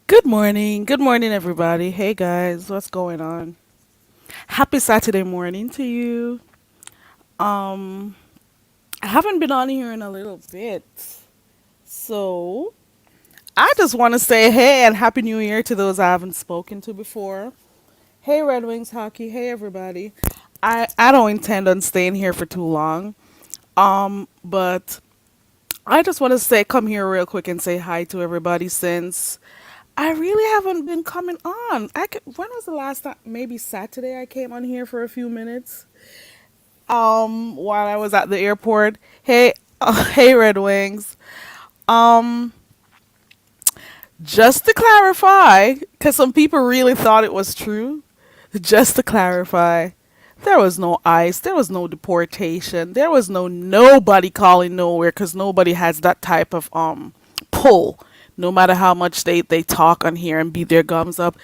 Good morning. Good morning, everybody. Hey, guys. What's going on? Happy Saturday morning to you. Um, I haven't been on here in a little bit. So, I just want to say hey and Happy New Year to those I haven't spoken to before. Hey, Red Wings Hockey. Hey, everybody. I don't intend on staying here for too long. But I just want to say, come here real quick and say hi to everybody since I really haven't been coming on. When was the last time? Maybe Saturday I came on here for a few minutes. While I was at the airport. Hey, hey, Red Wings. Um, just to clarify, because some people really thought it was true. Just to clarify, there was no ICE. There was no deportation. There was nobody calling nowhere because nobody has that type of pull. No matter how much they talk on here and beat their gums up,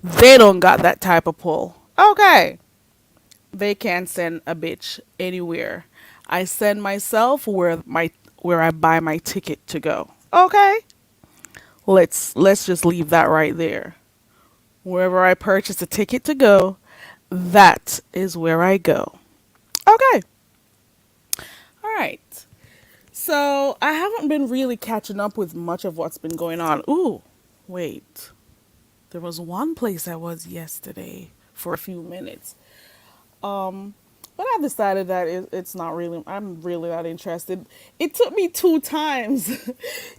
they don't got that type of pull. Okay. They can't send a bitch anywhere. I send myself where I buy my ticket to go. Okay? Let's just leave that right there. Wherever I purchase a ticket to go, that is where I go. Okay. All right. So, I haven't been really catching up with much of what's been going on. Ooh, wait. There was one place I was yesterday for a few minutes. Um, but I decided that it's not really, I'm really not interested. It took me two times.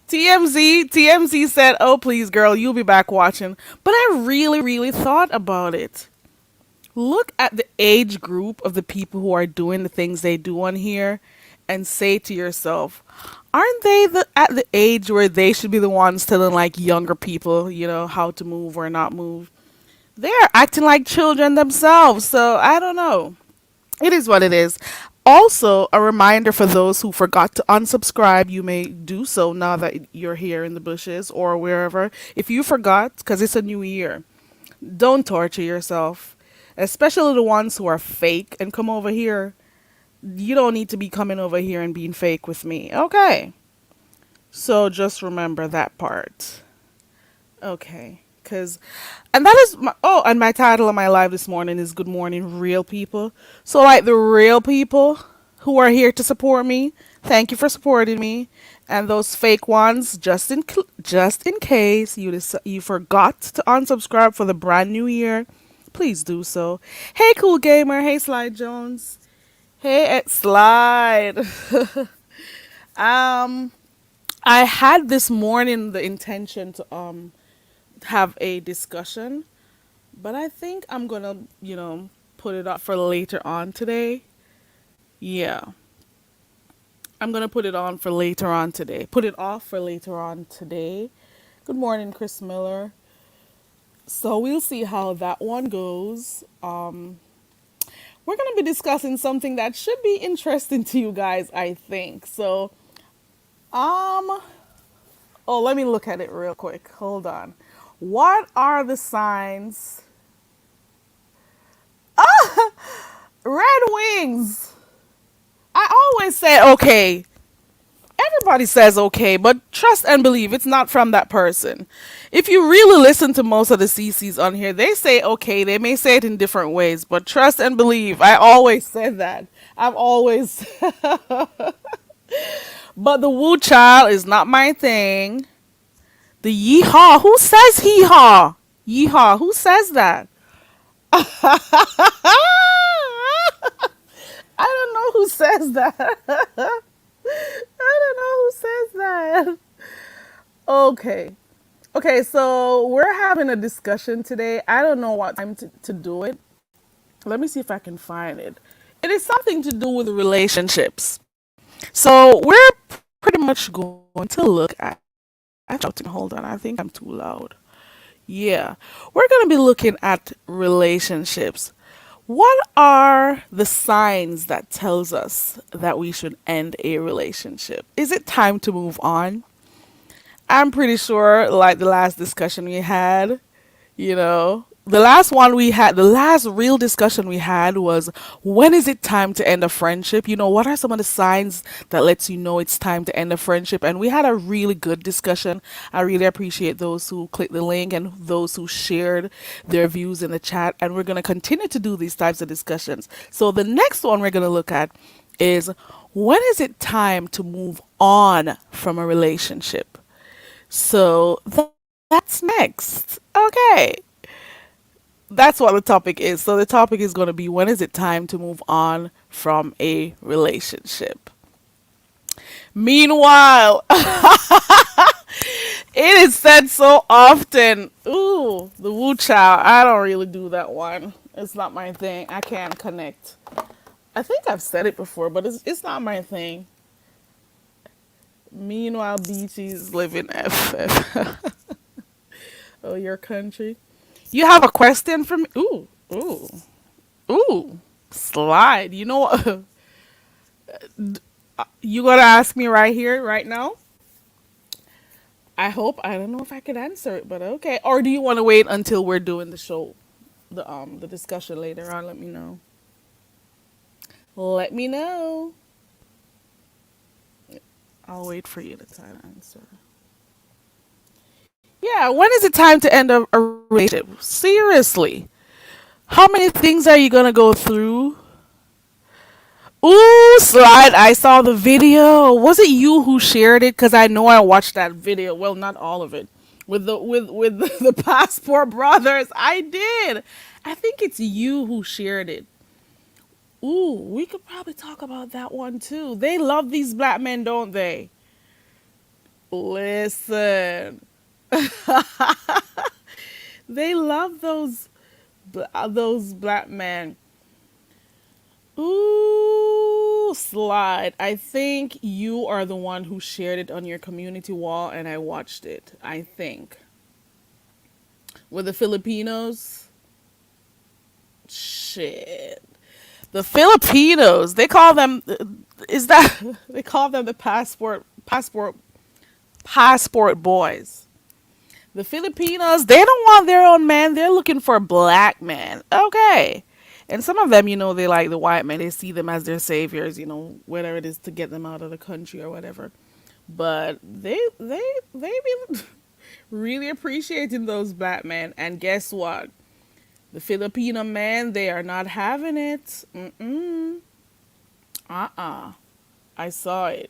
TMZ said, oh, please, girl, you'll be back watching. But I really thought about it. Look at the age group of the people who are doing the things they do on here and say to yourself, aren't they at the age where they should be the ones telling like younger people, how to move or not move? They're acting like children themselves. So I don't know. It is what it is. Also, a reminder for those who forgot to unsubscribe, you may do so now that you're here in the bushes or wherever. If you forgot, because it's a new year, don't torture yourself, especially the ones who are fake and come over here. You don't need to be coming over here and being fake with me. Okay. So just remember that part. Okay. And that is and my title of my live this morning is Good Morning Real People. So like the real people who are here to support me, thank you for supporting me. And those fake ones, just in case you forgot to unsubscribe for the brand new year, please do so. Hey, Cool Gamer. Hey, Slide Jones. Hey, Slide. um, I had this morning the intention to have a discussion, but I think I'm gonna, put it up for later on today. Yeah, I'm gonna put it on for later on today. Put it off for later on today. Good morning, Chris Miller. So we'll see how that one goes. We're gonna be discussing something that should be interesting to you guys, I think. So, um, oh, let me look at it real quick. Hold on. What are the signs? Red Wings. I always say okay. Everybody says okay, but trust and believe it's not from that person. If you really listen to most of the CCs on here, they say okay. They may say it in different ways, but trust and believe. I always said that. I've always. But the woo child is not my thing. The yeehaw. Who says yeehaw? Yeehaw. Who says that? I don't know who says that. I don't know who says that. Okay. Okay, so we're having a discussion today. I don't know what time to do it. Let me see if I can find it. It is something to do with relationships. So we're pretty much going to look at. Hold on, I think I'm too loud. Yeah, we're going to be looking at relationships. What are the signs that tells us that we should end a relationship? Is it time to move on? I'm pretty sure, like the last discussion we had, you know, the last one we had, the last real discussion we had was, when is it time to end a friendship? What are some of the signs that lets you know it's time to end a friendship? And we had a really good discussion. I really appreciate those who clicked the link and those who shared their views in the chat. And we're going to continue to do these types of discussions. So the next one we're going to look at is, when is it time to move on from a relationship? So that's next. Okay. That's what the topic is. So the topic is going to be, when is it time to move on from a relationship? Meanwhile, it is said so often. Ooh, the woo chow. I don't really do that one. It's not my thing. I can't connect. I think I've said it before, but it's not my thing. Meanwhile, BT's live in FF. Oh, your country. You have a question for me? Ooh, ooh, ooh. Slide. You know what? You gotta ask me right here, right now? I hope. I don't know if I could answer it, but okay. Or do you want to wait until we're doing the show, the discussion later on? Let me know. Let me know. I'll wait for you to try to answer. Yeah, when is it time to end a relationship? Seriously. How many things are you gonna go through? Ooh, Slide, I saw the video. Was it you who shared it? Because I know I watched that video. Well, not all of it. With the Passport Brothers. I did. I think it's you who shared it. Ooh, we could probably talk about that one too. They love these black men, don't they? Listen. They love those black men. Ooh, Slide. I think you are the one who shared it on your community wall, and I watched it. I think. With the Filipinos? Shit. The Filipinos, they call them, is that, they call them the passport boys. The Filipinos, they don't want their own man. They're looking for a black man. Okay. And some of them, they like the white men. They see them as their saviors, whatever it is to get them out of the country or whatever. But they be really appreciating those black men. And guess what? The Filipino men, they are not having it. Mm-mm. Uh-uh. I saw it.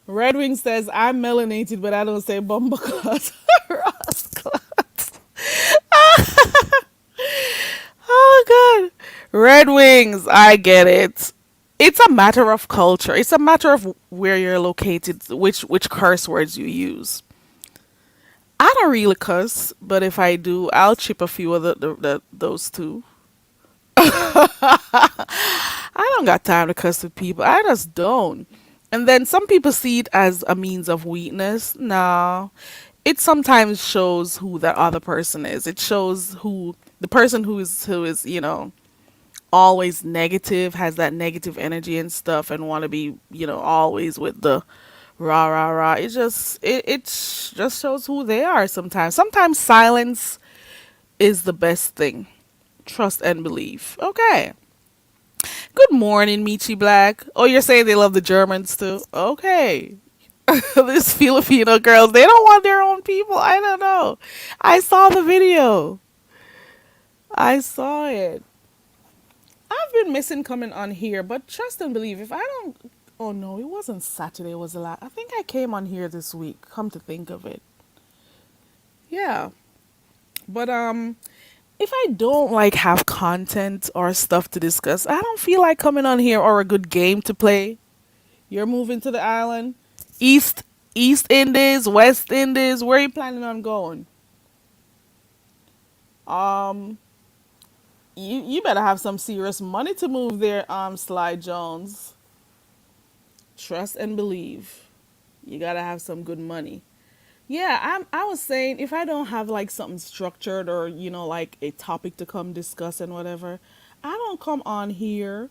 Red Wing says, I'm melanated, but I don't say bumbleclot. Rosclot. Oh, God. Red Wings, I get it. It's a matter of culture. It's a matter of where you're located, which curse words you use. I don't really cuss, but if I do, I'll chip a few of those two. I don't got time to cuss with people. I just don't. And then some people see it as a means of weakness. No. It sometimes shows who that other person is. It shows who the person who is always negative, has that negative energy and stuff, and want to be always with the rah rah rah. It just shows who they are sometimes. Sometimes silence is the best thing. Trust and believe. Okay. Good morning, Michi Black. Oh, you're saying they love the Germans too? Okay. These Filipino girls, they don't want their own people. I don't know. I saw the video. I saw it. I've been missing coming on here, but trust and believe, if I don't. Oh no, it wasn't Saturday, it was the last. I think I came on here this week, come to think of it. Yeah. But if I don't like have content or stuff to discuss, I don't feel like coming on here or a good game to play. You're moving to the island, East East Indies, West Indies. Where are you planning on going? Um, you better have some serious money to move there. Sly Jones. Trust and believe. You gotta have some good money. Yeah, I was saying, if I don't have like something structured or like a topic to come discuss and whatever, I don't come on here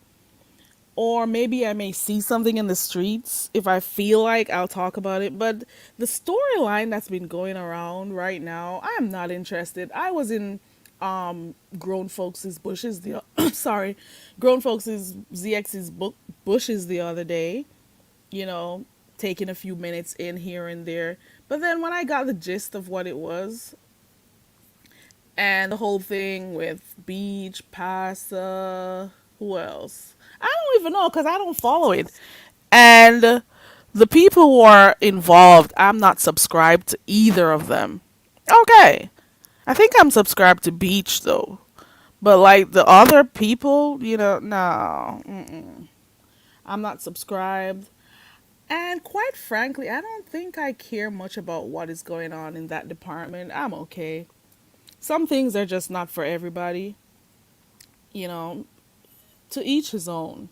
or maybe I may see something in the streets. If I feel like, I'll talk about it. But the storyline that's been going around right now, I'm not interested. I was in grown folks' bushes the sorry, grown folks' ZX's book bushes the other day, you know, taking a few minutes in here and there. But then when I got the gist of what it was, and the whole thing with Beach, Pasa, who else? I don't even know because I don't follow it. And the people who are involved, I'm not subscribed to either of them. Okay. I think I'm subscribed to Beach though. But like the other people, no. I'm not subscribed. And quite frankly, I don't think I care much about what is going on in that department. I'm okay. Some things are just not for everybody. You know, to each his own.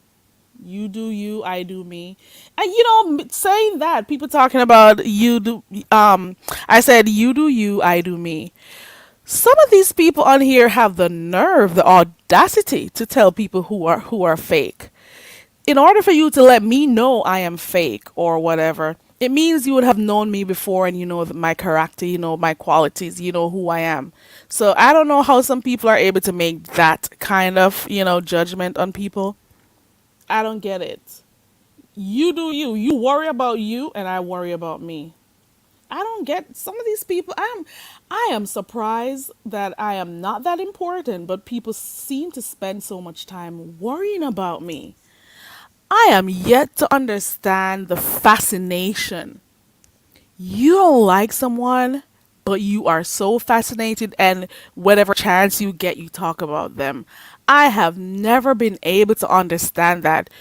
You do you, I do me. And saying that, people talking about you do I said you do you, I do me. Some of these people on here have the nerve, the audacity to tell people who are fake. In order for you to let me know I am fake or whatever, it means you would have known me before and you know my character, you know my qualities, you know who I am. So I don't know how some people are able to make that kind of, judgment on people. I don't get it. You do you. You worry about you and I worry about me. I don't get some of these people. I am surprised that I am not that important, but people seem to spend so much time worrying about me. I am yet to understand the fascination. You don't like someone, but you are so fascinated, and whatever chance you get, you talk about them. I have never been able to understand that.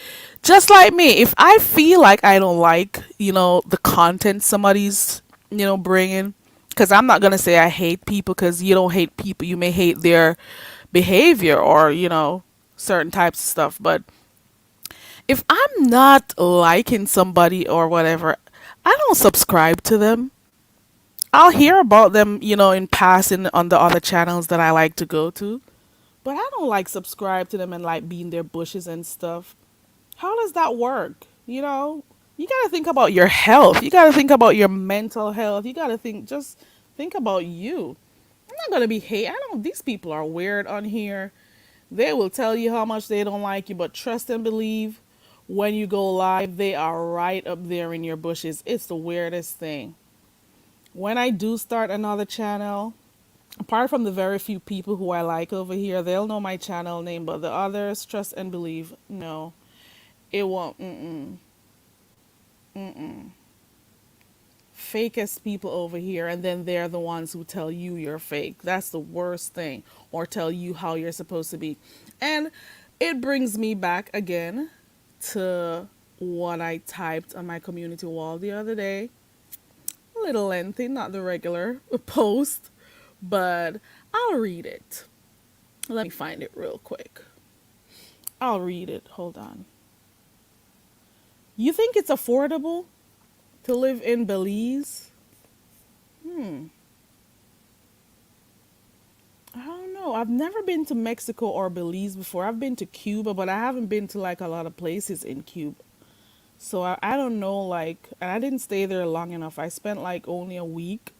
Just like me, if I feel like I don't like, the content somebody's, bringing, because I'm not going to say I hate people because you don't hate people. You may hate their behavior or, certain types of stuff. But if I'm not liking somebody or whatever, I don't subscribe to them. I'll hear about them, in passing on the other channels that I like to go to, but I don't like subscribe to them and like be in their bushes and stuff. How does that work? You got to think about your health. You got to think about your mental health. You got to just think about you. I'm not going to be hate. I don't, these people are weird on here. They will tell you how much they don't like you, but trust and believe when you go live, they are right up there in your bushes. It's the weirdest thing. When I do start another channel, apart from the very few people who I like over here, they'll know my channel name, but the others, trust and believe, no, it won't. Fakest people over here, and then they're the ones who tell you you're fake. That's the worst thing, or tell you how you're supposed to be. And it brings me back again to what I typed on my community wall the other day. A little lengthy, not the regular post, but I'll read it. Let me find it real quick. I'll read it. Hold on. You think it's affordable to live in Belize? I don't know. I've never been to Mexico or Belize before. I've been to Cuba, but I haven't been to like a lot of places in Cuba. So I don't know, like, and I didn't stay there long enough. I spent like only a week.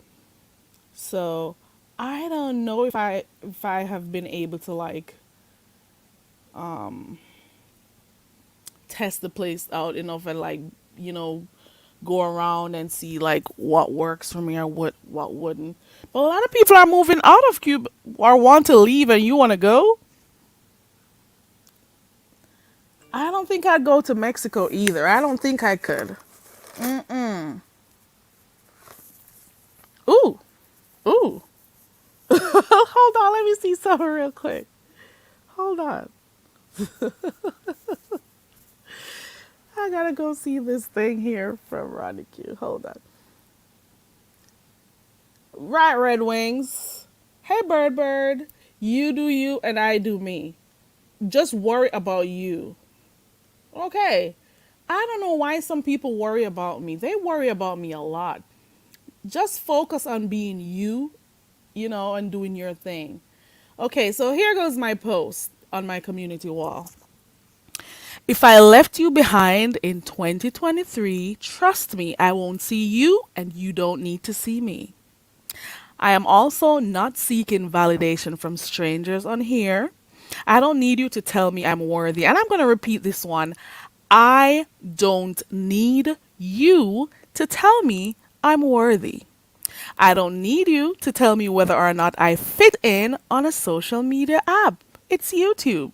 So I don't know if I have been able to like test the place out enough and like, you know, go around and see like what works for me or what wouldn't. But a lot of people are moving out of Cuba or want to leave, and you want to go. I don't think I'd go to Mexico either. I don't think I could. Ooh, ooh. Hold on, let me see something real quick. Hold on. I gotta go see this thing here from Ronnie Q. Hold on. Right, Red Wings. Hey, Bird Bird. You do you and I do me. Just worry about you. Okay. I don't know why some people worry about me. They worry about me a lot. Just focus on being you, and doing your thing. Okay, so here goes my post on my community wall. If I left you behind in 2023, trust me, I won't see you and you don't need to see me. I am also not seeking validation from strangers on here. I don't need you to tell me I'm worthy. And I'm going to repeat this one. I don't need you to tell me I'm worthy. I don't need you to tell me whether or not I fit in on a social media app. It's YouTube.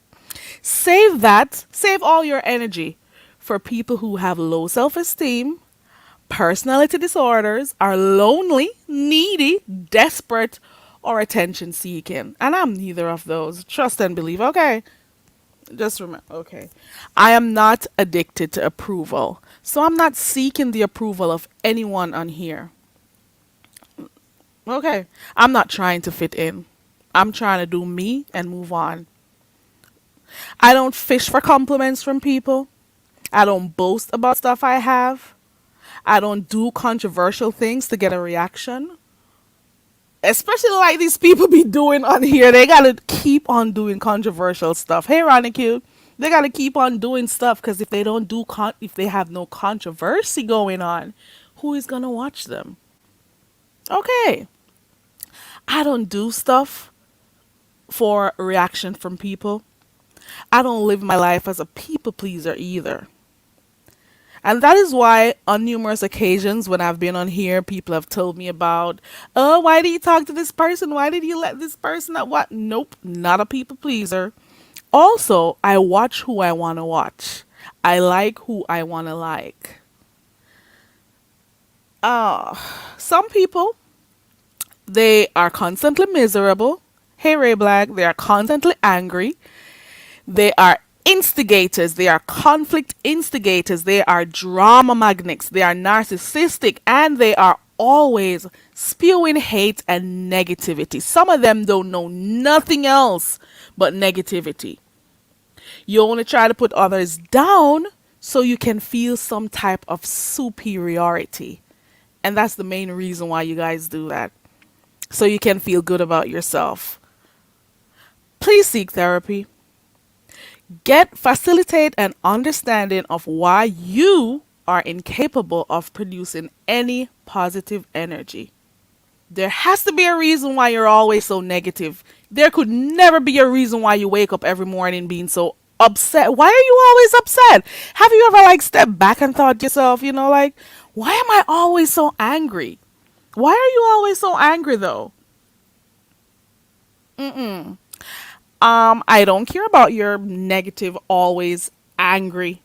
Save that, save all your energy for people who have low self esteem, personality disorders, are lonely, needy, desperate, or attention seeking. And I'm neither of those. Trust and believe. Okay. Just remember. Okay. I am not addicted to approval. So I'm not seeking the approval of anyone on here. Okay. I'm not trying to fit in. I'm trying to do me and move on. I don't fish for compliments from people. I don't boast about stuff I have. I don't do controversial things to get a reaction. Especially like these people be doing on here. They gotta keep on doing controversial stuff. Hey, Ronnie Q. They gotta keep on doing stuff because if they don't do if they have no controversy going on, who is gonna watch them? Okay. I don't do stuff for reaction from people. I don't live my life as a people pleaser either. And that is why, on numerous occasions when I've been on here, people have told me about, oh, why did you talk to this person? Why did you let this person know what? Nope, not a people pleaser. Also, I watch who I want to watch. I like who I want to like. Some people, they are constantly miserable. Hey, Ray Black, they are constantly angry. They are instigators. They are conflict instigators. They are drama magnets. They are narcissistic. And they are always spewing hate and negativity. Some of them don't know nothing else but negativity. You only try to put others down so you can feel some type of superiority. And that's the main reason why you guys do that. So you can feel good about yourself. Please seek therapy. Facilitate an understanding of why you are incapable of producing any positive energy. There has to be a reason why you're always so negative. There could never be a reason why you wake up every morning being so upset. Why are you always upset? Have you ever stepped back and thought to yourself, like, why am I always so angry? Why are you always so angry though? I don't care about your negative, always angry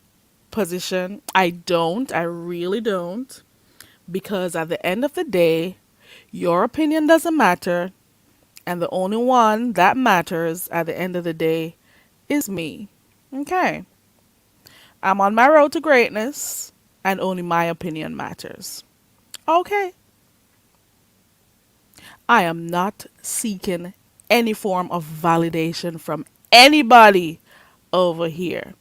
position. I don't. I really don't. Because at the end of the day, your opinion doesn't matter. And the only one that matters at the end of the day is me. Okay. I'm on my road to greatness, and only my opinion matters. Okay. I am not seeking any form of validation from anybody over here.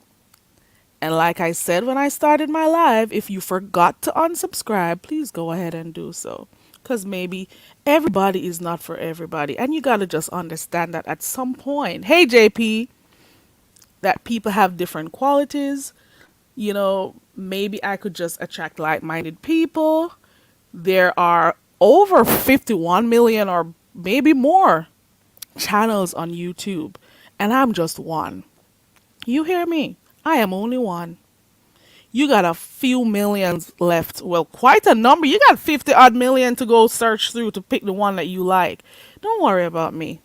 And like I said when I started my live, if you forgot to unsubscribe, please go ahead and do so. Because maybe everybody is not for everybody. And you got to just understand that at some point. Hey, JP, that people have different qualities. Maybe I could just attract like-minded people. There are over 51 million or maybe more channels on YouTube, and I'm just one. You hear me? I am only one. You got a few millions left. Well, quite a number. You got 50 odd million to go search through to pick the one that you like. Don't worry about me.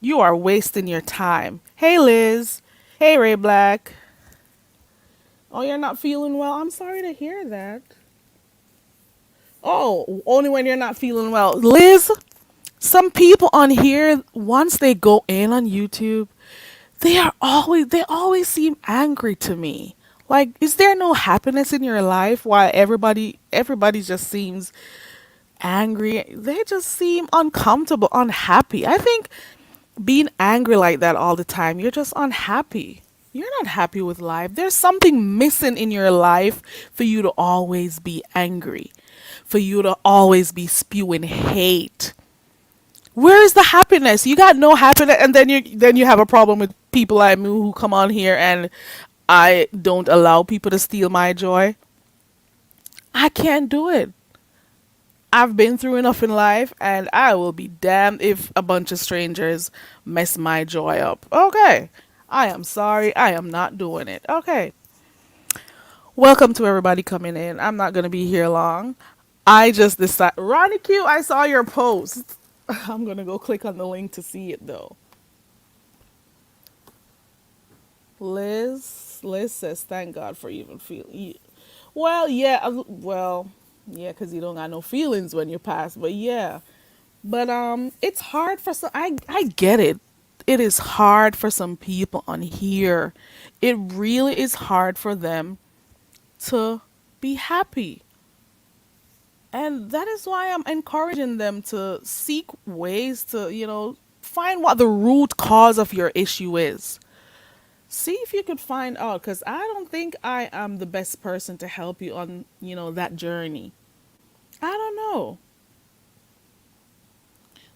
You are wasting your time. Hey, Liz. Hey, Ray Black. Oh, you're not feeling well? I'm sorry to hear that. Oh, only when you're not feeling well. Liz, some people on here, once they go in on YouTube, they always seem angry to me. Like, is there no happiness in your life? Why everybody just seems angry? They just seem uncomfortable, unhappy. I think being angry like that all the time, you're just unhappy. You're not happy with life. There's something missing in your life for you to always be angry, for you to always be spewing hate. Where is the happiness? You got no happiness, and then you have a problem with people like me who come on here and I don't allow people to steal my joy. I can't do it. I've been through enough in life, and I will be damned if a bunch of strangers mess my joy up. Okay. I am sorry. I am not doing it. Okay. Welcome to everybody coming in. I'm not going to be here long. I just decided. Ronnie Q, I saw your post. I'm going to go click on the link to see it though. Liz says, thank God for even feeling. Well, yeah. Well, yeah, because you don't got no feelings when you pass. But yeah. But it's hard for some. I get it. It is hard for some people on here. It really is hard for them to be happy. And that is why I'm encouraging them to seek ways to, find what the root cause of your issue is. See if you could find out, because I don't think I am the best person to help you on, that journey. I don't know.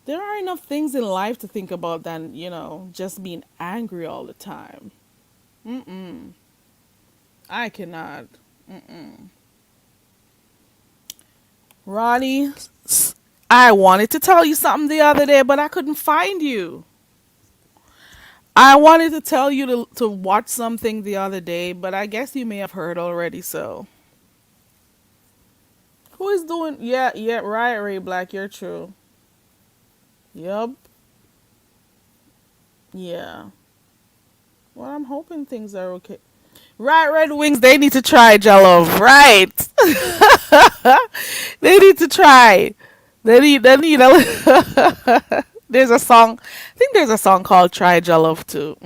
There are enough things in life to think about than, just being angry all the time. Mm-mm. I cannot. Ronnie, I wanted to tell you something the other day, but I couldn't find you. I wanted to tell you to watch something the other day, but I guess you may have heard already, so. Who is doing? Yeah, yeah, right, Ray Black, you're true. Yup, yeah. Well, I'm hoping things are okay. Right, Red Wings, they need to try Jello. Right. They need to try. They need there's a song, I think there's a song called Try Jello too.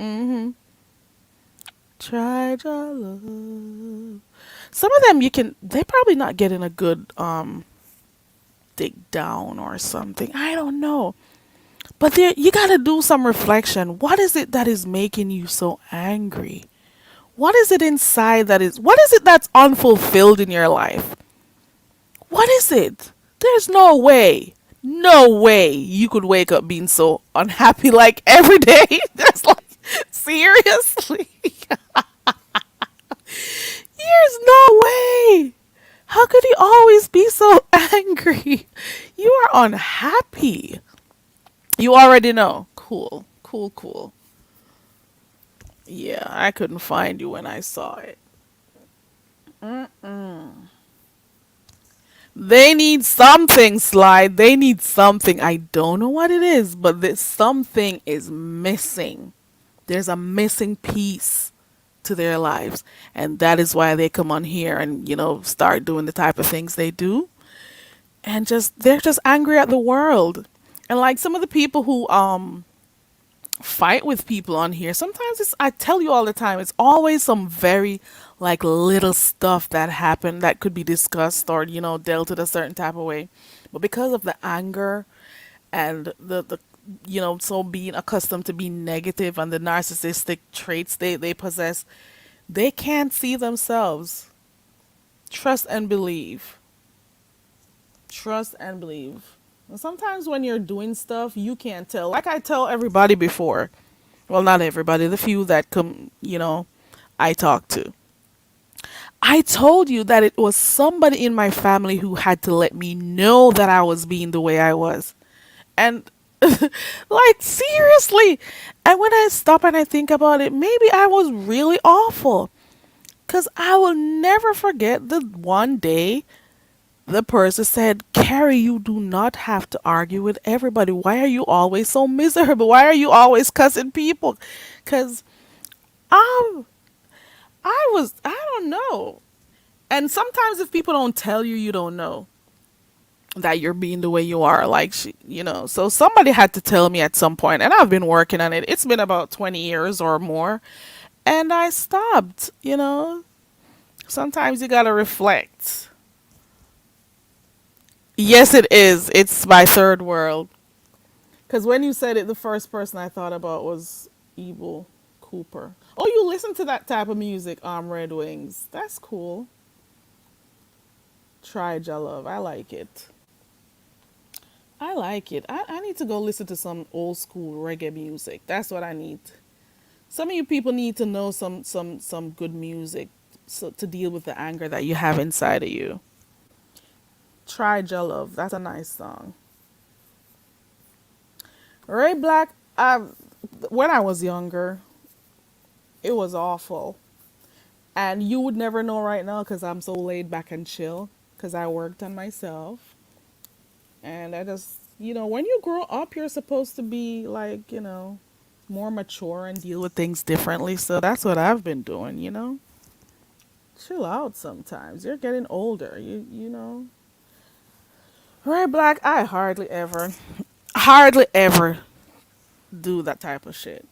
Try Jello. Some of them they probably not getting a good dig down or something. I don't know. But there, you gotta do some reflection. What is it that is making you so angry? What is it inside what is it that's unfulfilled in your life? What is it? There's no way you could wake up being so unhappy like every day. That's like, seriously? There's no way. How could you always be so angry? You are unhappy. You already know. Cool, cool, cool. Yeah, I couldn't find you when I saw it. They need something, Slide. They need something. I don't know what it is, but this something is missing. There's a missing piece to their lives. And that is why they come on here and, start doing the type of things they do. And they're just angry at the world. And like some of the people who fight with people on here, sometimes I tell you all the time, it's always some very like little stuff that happened that could be discussed or dealt with a certain type of way, but because of the anger and the so being accustomed to being negative and the narcissistic traits they possess, they can't see themselves. Trust and believe. Trust and believe. And sometimes when you're doing stuff, you can't tell. Like I tell everybody before, well, not everybody, the few that come, I talk to. I told you that it was somebody in my family who had to let me know that I was being the way I was. And like seriously. And when I stop and I think about it, maybe I was really awful. Cuz I will never forget the one day the person said, Carrie, you do not have to argue with everybody. Why are you always so miserable? Why are you always cussing people? Because um, I don't know. And sometimes if people don't tell you, you don't know that you're being the way you are. Like, so somebody had to tell me at some point, and I've been working on it. It's been about 20 years or more. And I stopped. Sometimes you got to reflect. Yes, it is. It's my third world. Because when you said it, the first person I thought about was Evil Cooper. Oh, you listen to that type of music, Red Wings. That's cool. Try Love. I like it. I like it. I need to go listen to some old school reggae music. That's what I need Some of you people need to know some good music so to deal with the anger that you have inside of you. Try Love. That's a nice song. Ray Black, when I was younger, it was awful. And you would never know right now because I'm so laid back and chill because I worked on myself. And I just, when you grow up, you're supposed to be like, more mature and deal with things differently. So that's what I've been doing. Chill out sometimes. You're getting older, you know. Right, Black, I hardly ever do that type of shit.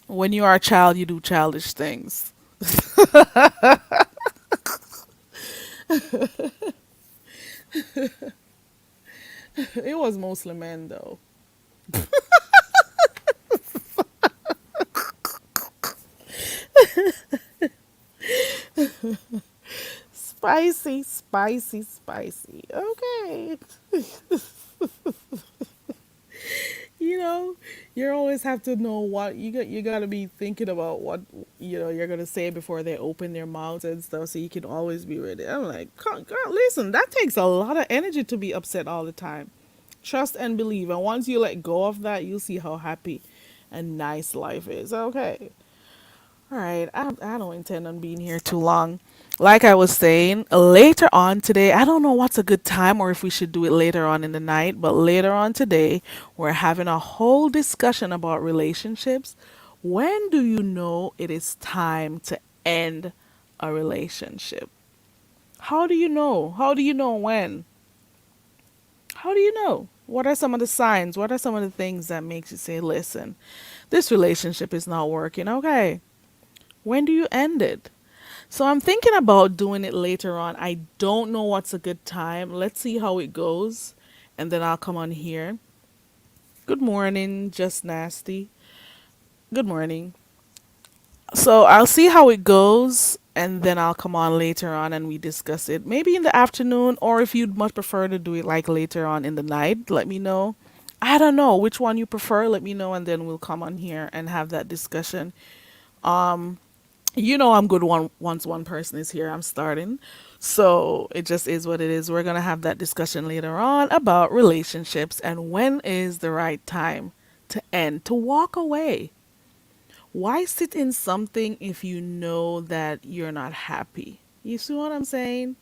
When you are a child, you do childish things. It was mostly men, though. Spicy, spicy, spicy. Okay. you know, you always have to know what you got to be thinking about what you're going to say before they open their mouths and stuff so you can always be ready. I'm like, Girl, listen, that takes a lot of energy to be upset all the time. Trust and believe, and once you let go of that, you'll see how happy and nice life is. Okay. All right, I don't intend on being here too long. Like I was saying, later on today, I don't know what's a good time or if we should do it later on in the night, but later on today, we're having a whole discussion about relationships. When do you know it is time to end a relationship? How do you know? How do you know when? How do you know? What are some of the signs? What are some of the things that makes you say, listen, this relationship is not working? Okay. When do you end it? So I'm thinking about doing it later on. I don't know what's a good time. Let's see how it goes. And then I'll come on here. Good morning, Just Nasty. Good morning. So I'll see how it goes. And then I'll come on later on and we discuss it. Maybe in the afternoon, or if you'd much prefer to do it like later on in the night, let me know. I don't know which one you prefer. Let me know, and then we'll come on here and have that discussion. Um, I'm good once one person is here. I'm starting. So it just is what it is. We're going to have that discussion later on about relationships and when is the right time to end, to walk away. Why sit in something if you know that you're not happy? You see what I'm saying?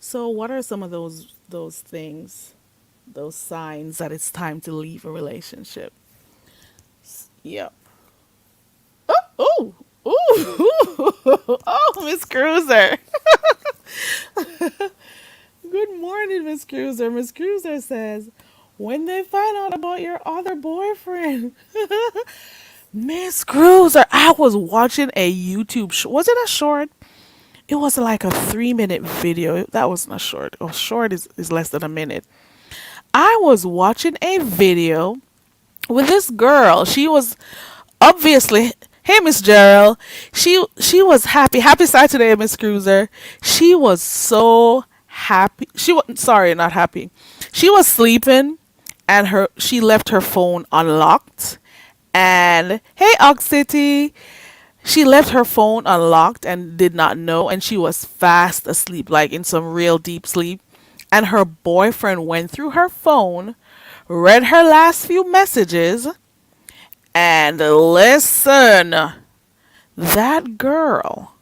So what are some of those things, those signs that it's time to leave a relationship? Yep. Oh, ooh, oh, Miss Cruiser. Good morning, Miss Cruiser. Miss Cruiser says, when they find out about your other boyfriend. Miss Cruiser, I was watching a YouTube was it a short? It was like a 3-minute video. That wasn't a short. A short is less than a minute. I was watching a video with this girl. She was obviously, hey Miss Gerald. She was happy. Happy Saturday, Miss Cruiser. She was so happy. She was sorry, not happy. She was sleeping and she left her phone unlocked. And hey Ox City, she left her phone unlocked and did not know, and she was fast asleep, like in some real deep sleep. And her boyfriend went through her phone, read her last few messages, and listen, that girl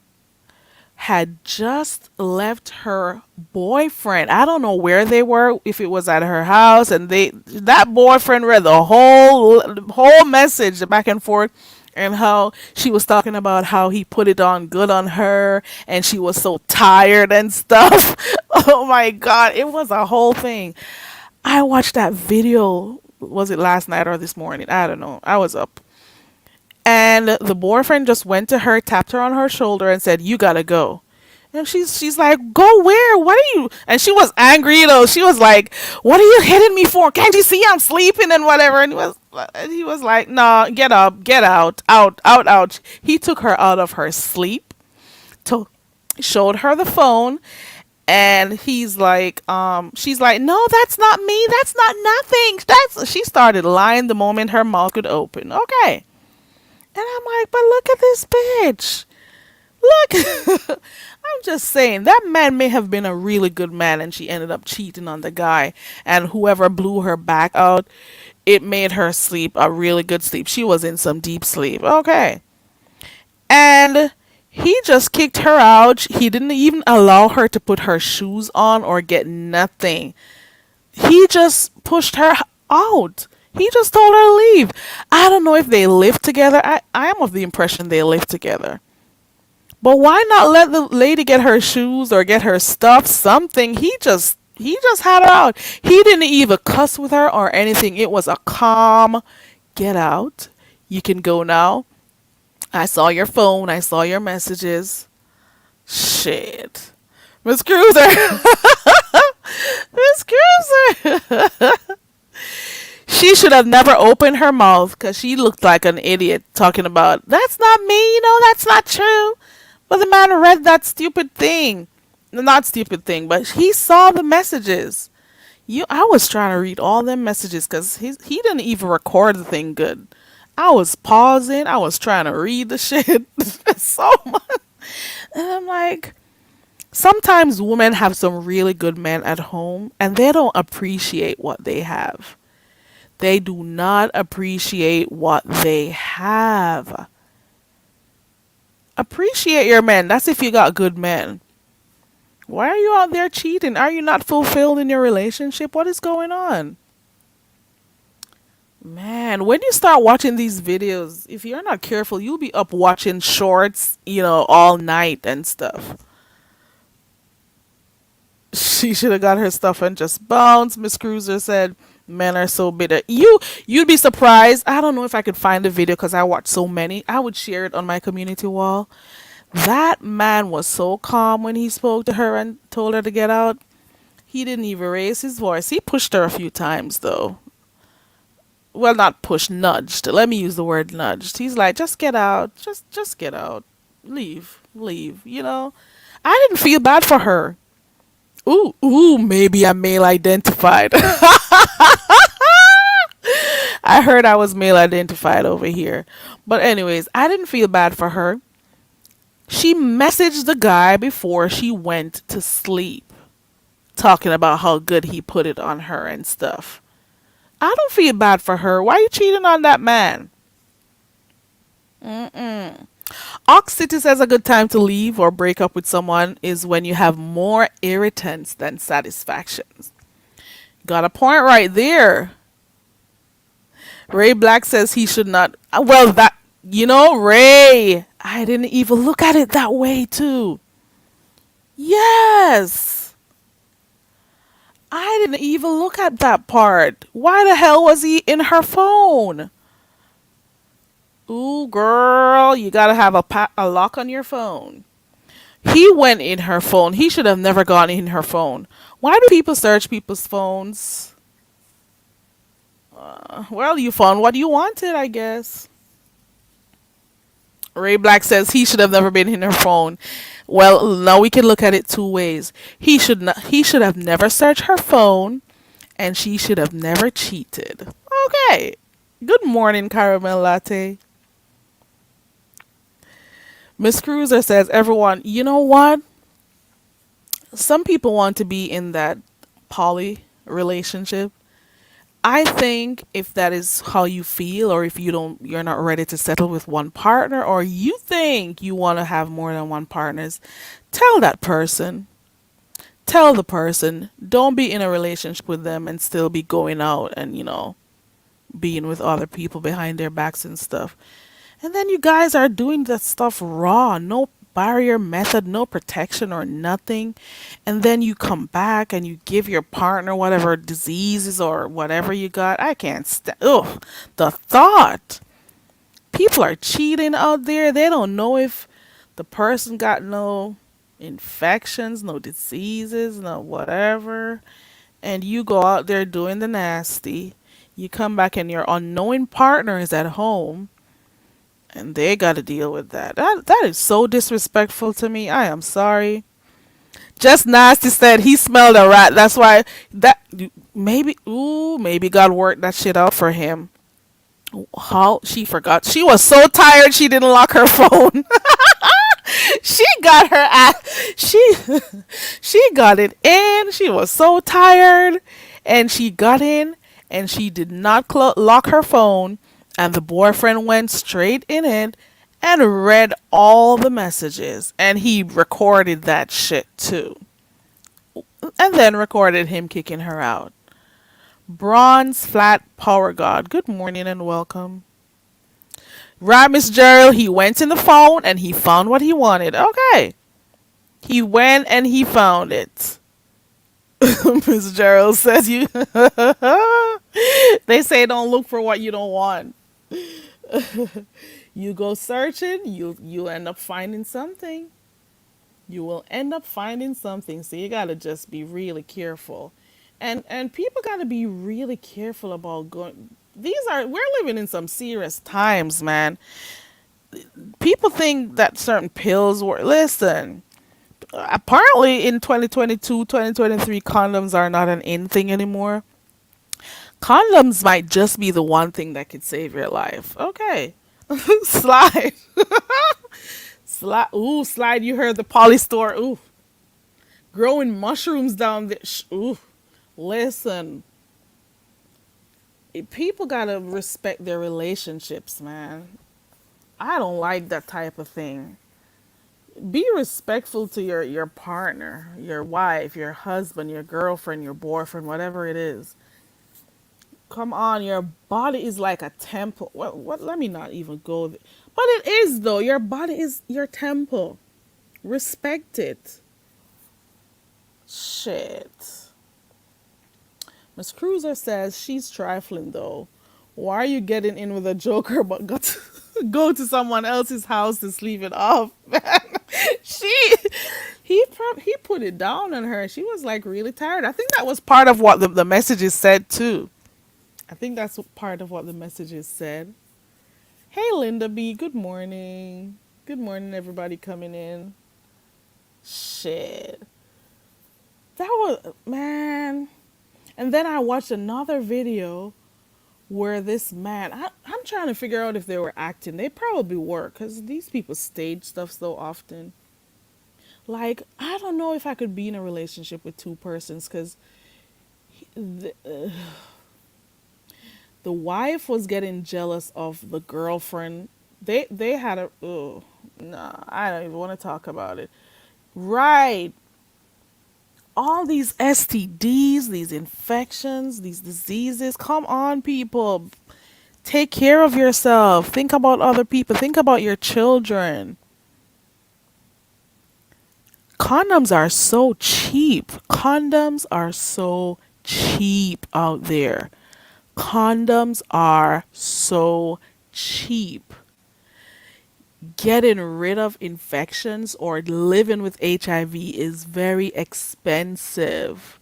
had just left her boyfriend. I don't know where they were, if it was at her house, and that boyfriend read the whole message, the back and forth, and how she was talking about how he put it on good on her and she was so tired and stuff. Oh my god, it was a whole thing. I watched that video, was it last night or this morning? I don't know. I was up. And the boyfriend just went to her, tapped her on her shoulder, and said, "You gotta go." And she's like, "Go where? What are you?" And she was angry, She was like, "What are you hitting me for? Can't you see I'm sleeping and whatever?" And he was like, "No, get up, get out, out, out, out." He took her out of her sleep, to showed her the phone, and she's like, "No, that's not me. That's not nothing." She started lying the moment her mouth could open. Okay. And I'm like, but look at this bitch. Look, I'm just saying that man may have been a really good man, and she ended up cheating on the guy. And whoever blew her back out, it made her sleep a really good sleep. She was in some deep sleep. Okay, and he just kicked her out. He didn't even allow her to put her shoes on or get nothing. He just pushed her out. He just told her to leave. I don't know if they live together. I am of the impression they live together. But why not let the lady get her shoes or get her stuff, something? He just had her out. He didn't even cuss with her or anything. It was a calm get out. You can go now. I saw your phone. I saw your messages. Shit. Miss Cruiser. Miss Cruiser. She should have never opened her mouth because she looked like an idiot talking about, that's not me, that's not true. But the man read that stupid thing. Not stupid thing, but he saw the messages. I was trying to read all them messages because he didn't even record the thing good. I was pausing. I was trying to read the shit so much. And I'm like, sometimes women have some really good men at home and they don't appreciate what they have. They do not appreciate what they have. Appreciate your men. That's if you got good men. Why are you out there cheating? Are you not fulfilled in your relationship? What is going on? Man, when you start watching these videos, if you're not careful, you'll be up watching shorts, all night and stuff. She should have got her stuff and just bounced. Miss Cruiser said, men are so bitter. You'd be surprised. I don't know if I could find the video because I watched so many. I would share it on my community wall. That man was so calm when he spoke to her and told her to get out. He didn't even raise his voice. He pushed her a few times though. Well, not pushed, nudged. Let me use the word nudged. He's like, just get out. Just get out. Leave. I didn't feel bad for her. Ooh, maybe I'm male identified. I heard I was male identified over here. But anyways, I didn't feel bad for her. She messaged the guy before she went to sleep, talking about how good he put it on her and stuff. I don't feel bad for her. Why are you cheating on that man? Mm-mm. Ox City says a good time to leave or break up with someone is when you have more irritants than satisfactions. Got a point right there. Ray Black says he should not. Well, Ray, I didn't even look at it that way, too. Yes. I didn't even look at that part. Why the hell was he in her phone? Ooh, girl, you gotta have a lock on your phone. He went in her phone. He should have never gone in her phone. Why do people search people's phones? Well, you found what you wanted, I guess. Ray Black says he should have never been in her phone. Well, now we can look at it two ways. He should have never searched her phone, and she should have never cheated. Okay. Good morning, caramel latte. Miss Cruiser says, everyone, you know what? Some people want to be in that poly relationship. I think if that is how you feel, or if you're not ready to settle with one partner, or you think you want to have more than one partners, tell that person. Tell the person. Don't be in a relationship with them and still be going out and, being with other people behind their backs and stuff. And then you guys are doing that stuff raw, no barrier method, no protection or nothing. And then you come back and you give your partner whatever diseases or whatever you got. I can't stand. Ugh, the thought. People are cheating out there. They don't know if the person got no infections, no diseases, no whatever. And you go out there doing the nasty. You come back and your unknowing partner is at home. And they got to deal with that. That is so disrespectful to me. I am sorry. Just Nasty said he smelled a rat. That's why maybe God worked that shit out for him. How she forgot? She was so tired she didn't lock her phone. She got her ass. She got it in. She was so tired, and she got in, and she did not lock her phone. And the boyfriend went straight in it and read all the messages, and he recorded that shit too, and then recorded him kicking her out. Bronze Flat Power God, good morning and welcome. Right, Miss Gerald, he went in the phone and he found what he wanted. Okay. He went and he found it. Miss Gerald says you they say don't look for what you don't want. You go searching, you end up finding something. You will end up finding something. So you gotta just be really careful. And people gotta be really careful about going we're living in some serious times, man. People think that certain pills were listen. Apparently in 2022, 2023, condoms are not an in thing anymore. Condoms might just be the one thing that could save your life. Okay. Slide. Slide. Ooh, slide. You heard the poly store. Ooh. Growing mushrooms down there. Ooh. Listen. People gotta respect their relationships, man. I don't like that type of thing. Be respectful to your partner, your wife, your husband, your girlfriend, your boyfriend, whatever it is. Come on, your body is like a temple. What? Let me not even go there. But it is though. Your body is your temple. Respect it. Shit. Miss Cruiser says she's trifling though. Why are you getting in with a joker but got to go to someone else's house to sleep it off? she he put it down on her. She was like really tired. I think that was part of what the messages said too. I think that's part of what the messages said. Hey Linda B, good morning. Good morning everybody coming in. Shit. That was man. And then I watched another video where this man, I'm trying to figure out if they were acting. They probably were because these people stage stuff so often. Like, I don't know if I could be in a relationship with two persons because the wife was getting jealous of the girlfriend. They had a, oh, no, I don't even want to talk about it. Right. All these STDs, these infections, these diseases. Come on, people. Take care of yourself. Think about other people. Think about your children. Condoms are so cheap. Condoms are so cheap out there. Condoms are so cheap. Getting rid of infections or living with HIV is very expensive.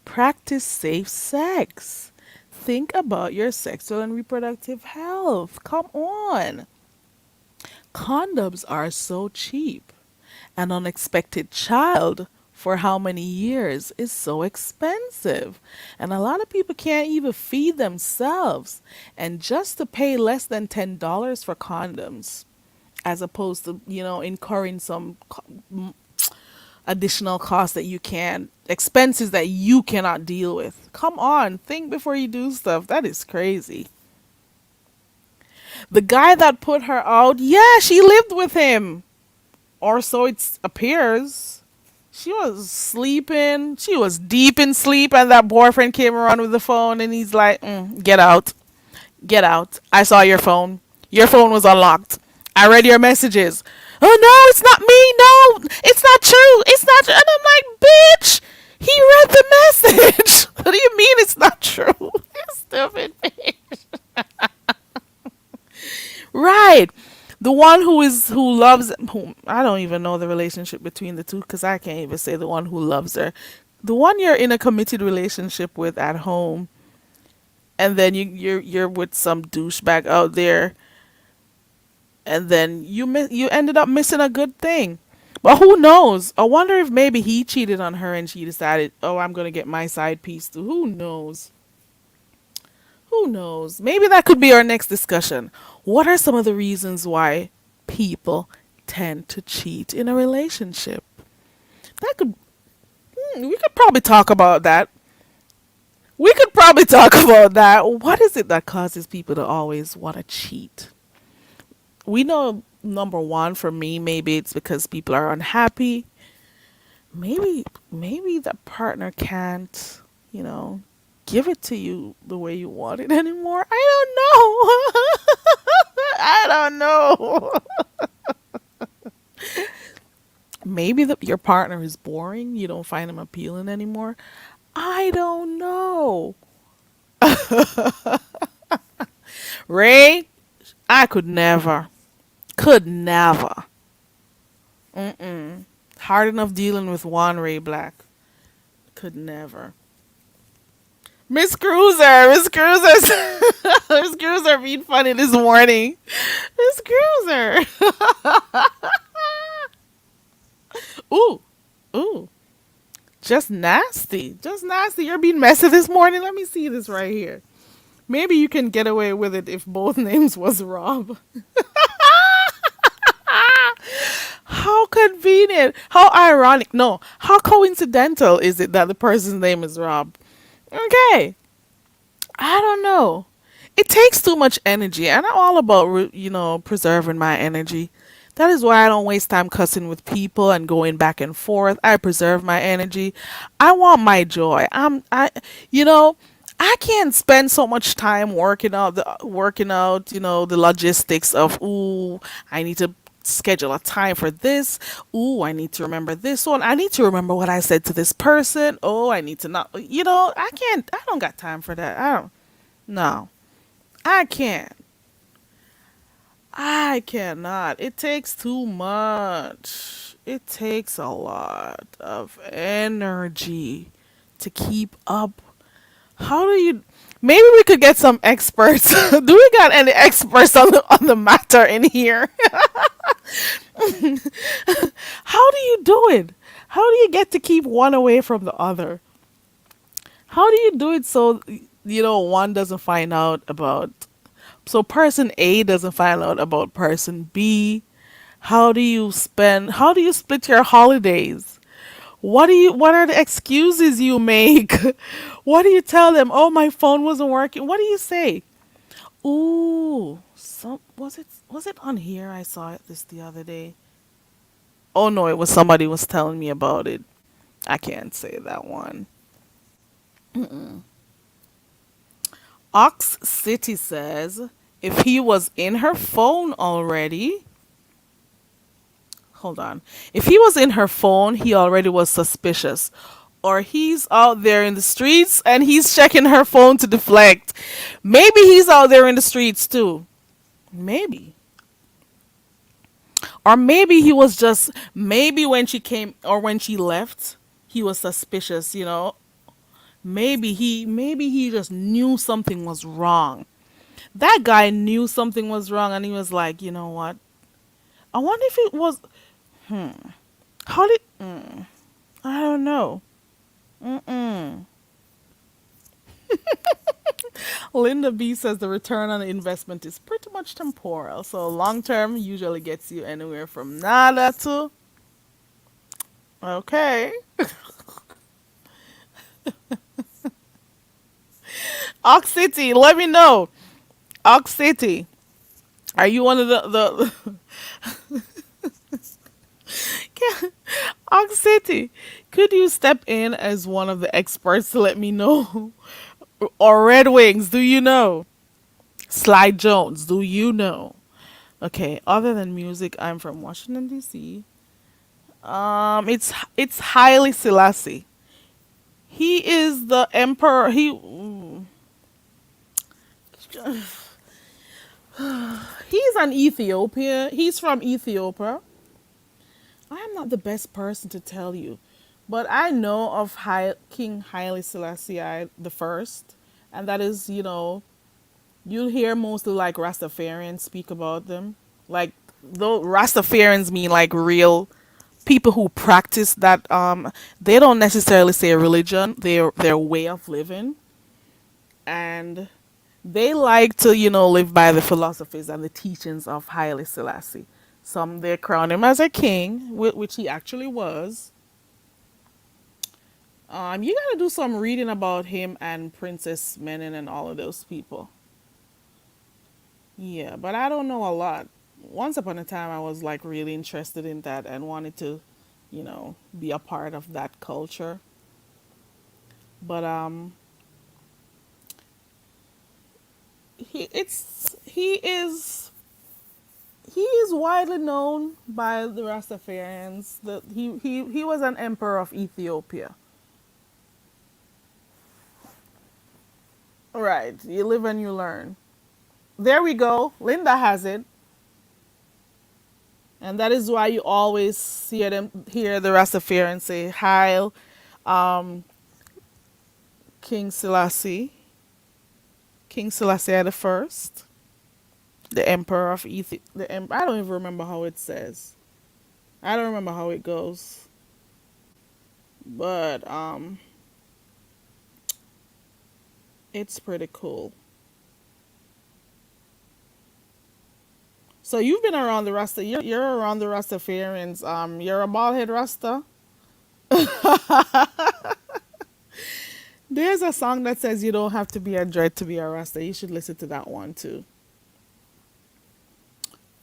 Practice safe sex. Think about your sexual and reproductive health. Come on. Condoms are so cheap. An unexpected child for how many years is so expensive. And a lot of people can't even feed themselves. And just to pay less than $10 for condoms, as opposed to, incurring some additional costs that you can, expenses that you cannot deal with. Come on, think before you do stuff. That is crazy. The guy that put her out, yeah, she lived with him. Or so it appears. She was sleeping. She was deep in sleep, and that boyfriend came around with the phone, and he's like, get out. Get out. I saw your phone. Your phone was unlocked. I read your messages. Oh, no, it's not me. No, it's not true. It's not true. And I'm like, bitch, he read the message. What do you mean it's not true? Stupid bitch. Right. The one who loves whom I don't even know the relationship between the two because I can't even say the one who loves her. The one you're in a committed relationship with at home, and then you're with some douchebag out there, and then you ended up missing a good thing. But who knows? I wonder if maybe he cheated on her and she decided, oh, I'm gonna get my side piece too. Who knows? Who knows? Maybe that could be our next discussion. What are some of the reasons why people tend to cheat in a relationship? That could we could probably talk about that. We could probably talk about that. What is it that causes people to always want to cheat? We know number one for me, maybe it's because people are unhappy. Maybe the partner can't, you know, give it to you the way you want it anymore. I don't know. I don't know. Maybe your partner is boring. You don't find him appealing anymore. I don't know. Ray, I could never. Could never. Mm-mm. Hard enough dealing with one Ray Black. Could never. Miss Cruiser, Miss Cruiser being funny this morning. Miss Cruiser. Ooh, ooh, just nasty. You're being messy this morning. Let me see this right here. Maybe you can get away with it if both names was Rob. How convenient. How ironic. No, how coincidental is it that the person's name is Rob? Okay. I don't know. It takes too much energy, and I'm all about preserving my energy. That is why I don't waste time cussing with people and going back and forth. I preserve my energy. I want my joy. You know, I can't spend so much time working out, the logistics of, ooh, I need to schedule a time for this. Ooh, I need to remember this one. I need to remember what I said to this person. Oh, I need to not, I don't got time for that. I don't, no, I can't. I cannot. It takes too much. It takes a lot of energy to keep up. How do you? Maybe we could get some experts. Do we got any experts on the matter in here? How do you do it? How do you get to keep one away from the other? How do you do it so one doesn't find out about so person A doesn't find out about person B? How do you split your holidays? What are the excuses you make? What do you tell them? Oh, my phone wasn't working. What do you say? Ooh, was it on here? I saw it this the other day. Oh no, it was somebody was telling me about it. I can't say that one. Ox City says if he was in her phone already, hold on. If he was in her phone, he already was suspicious. Or he's out there in the streets and he's checking her phone to deflect. Maybe he's out there in the streets too. Maybe. Or maybe he was just, maybe when she came or when she left, he was suspicious. Maybe he just knew something was wrong. That guy knew something was wrong and he was like, you know what? I wonder if it was, how did, I don't know. Mm-mm. Linda B says the return on the investment is pretty much temporal. So long term usually gets you anywhere from nada to okay. Ox City, let me know. Ox City, are you one of Ox City? Could you step in as one of the experts to let me know? Or Red Wings, do you know? Slide Jones, do you know? Okay, other than music, I'm from Washington D.C. It's Haile Selassie. He is the emperor. He's an Ethiopia. He's from Ethiopia. I am not the best person to tell you, but I know of King Haile Selassie the first, and that is, you'll hear mostly like Rastafarians speak about them. Like, though Rastafarians mean like real people who practice that. They don't necessarily say religion; their way of living, and They like to, live by the philosophies and the teachings of Haile Selassie. Some they crown him as a king, which he actually was. You gotta do some reading about him and Princess Menin and all of those people. Yeah, but I don't know a lot. Once upon a time, I was like really interested in that and wanted to, be a part of that culture. But he is widely known by the Rastafarians that he was an emperor of Ethiopia. Right, you live and you learn. There we go. Linda has it, and that is why you always hear the Rastafarians say Hail, um, King Selassie, King Selassie the First, the Emperor of Ethiopia. I don't even remember how it says. I don't remember how it goes, but it's pretty cool. So you've been around the Rasta. You're around the Rastafarians. You're a bald head Rasta. There's a song that says you don't have to be a dread to be a Rasta. You should listen to that one too.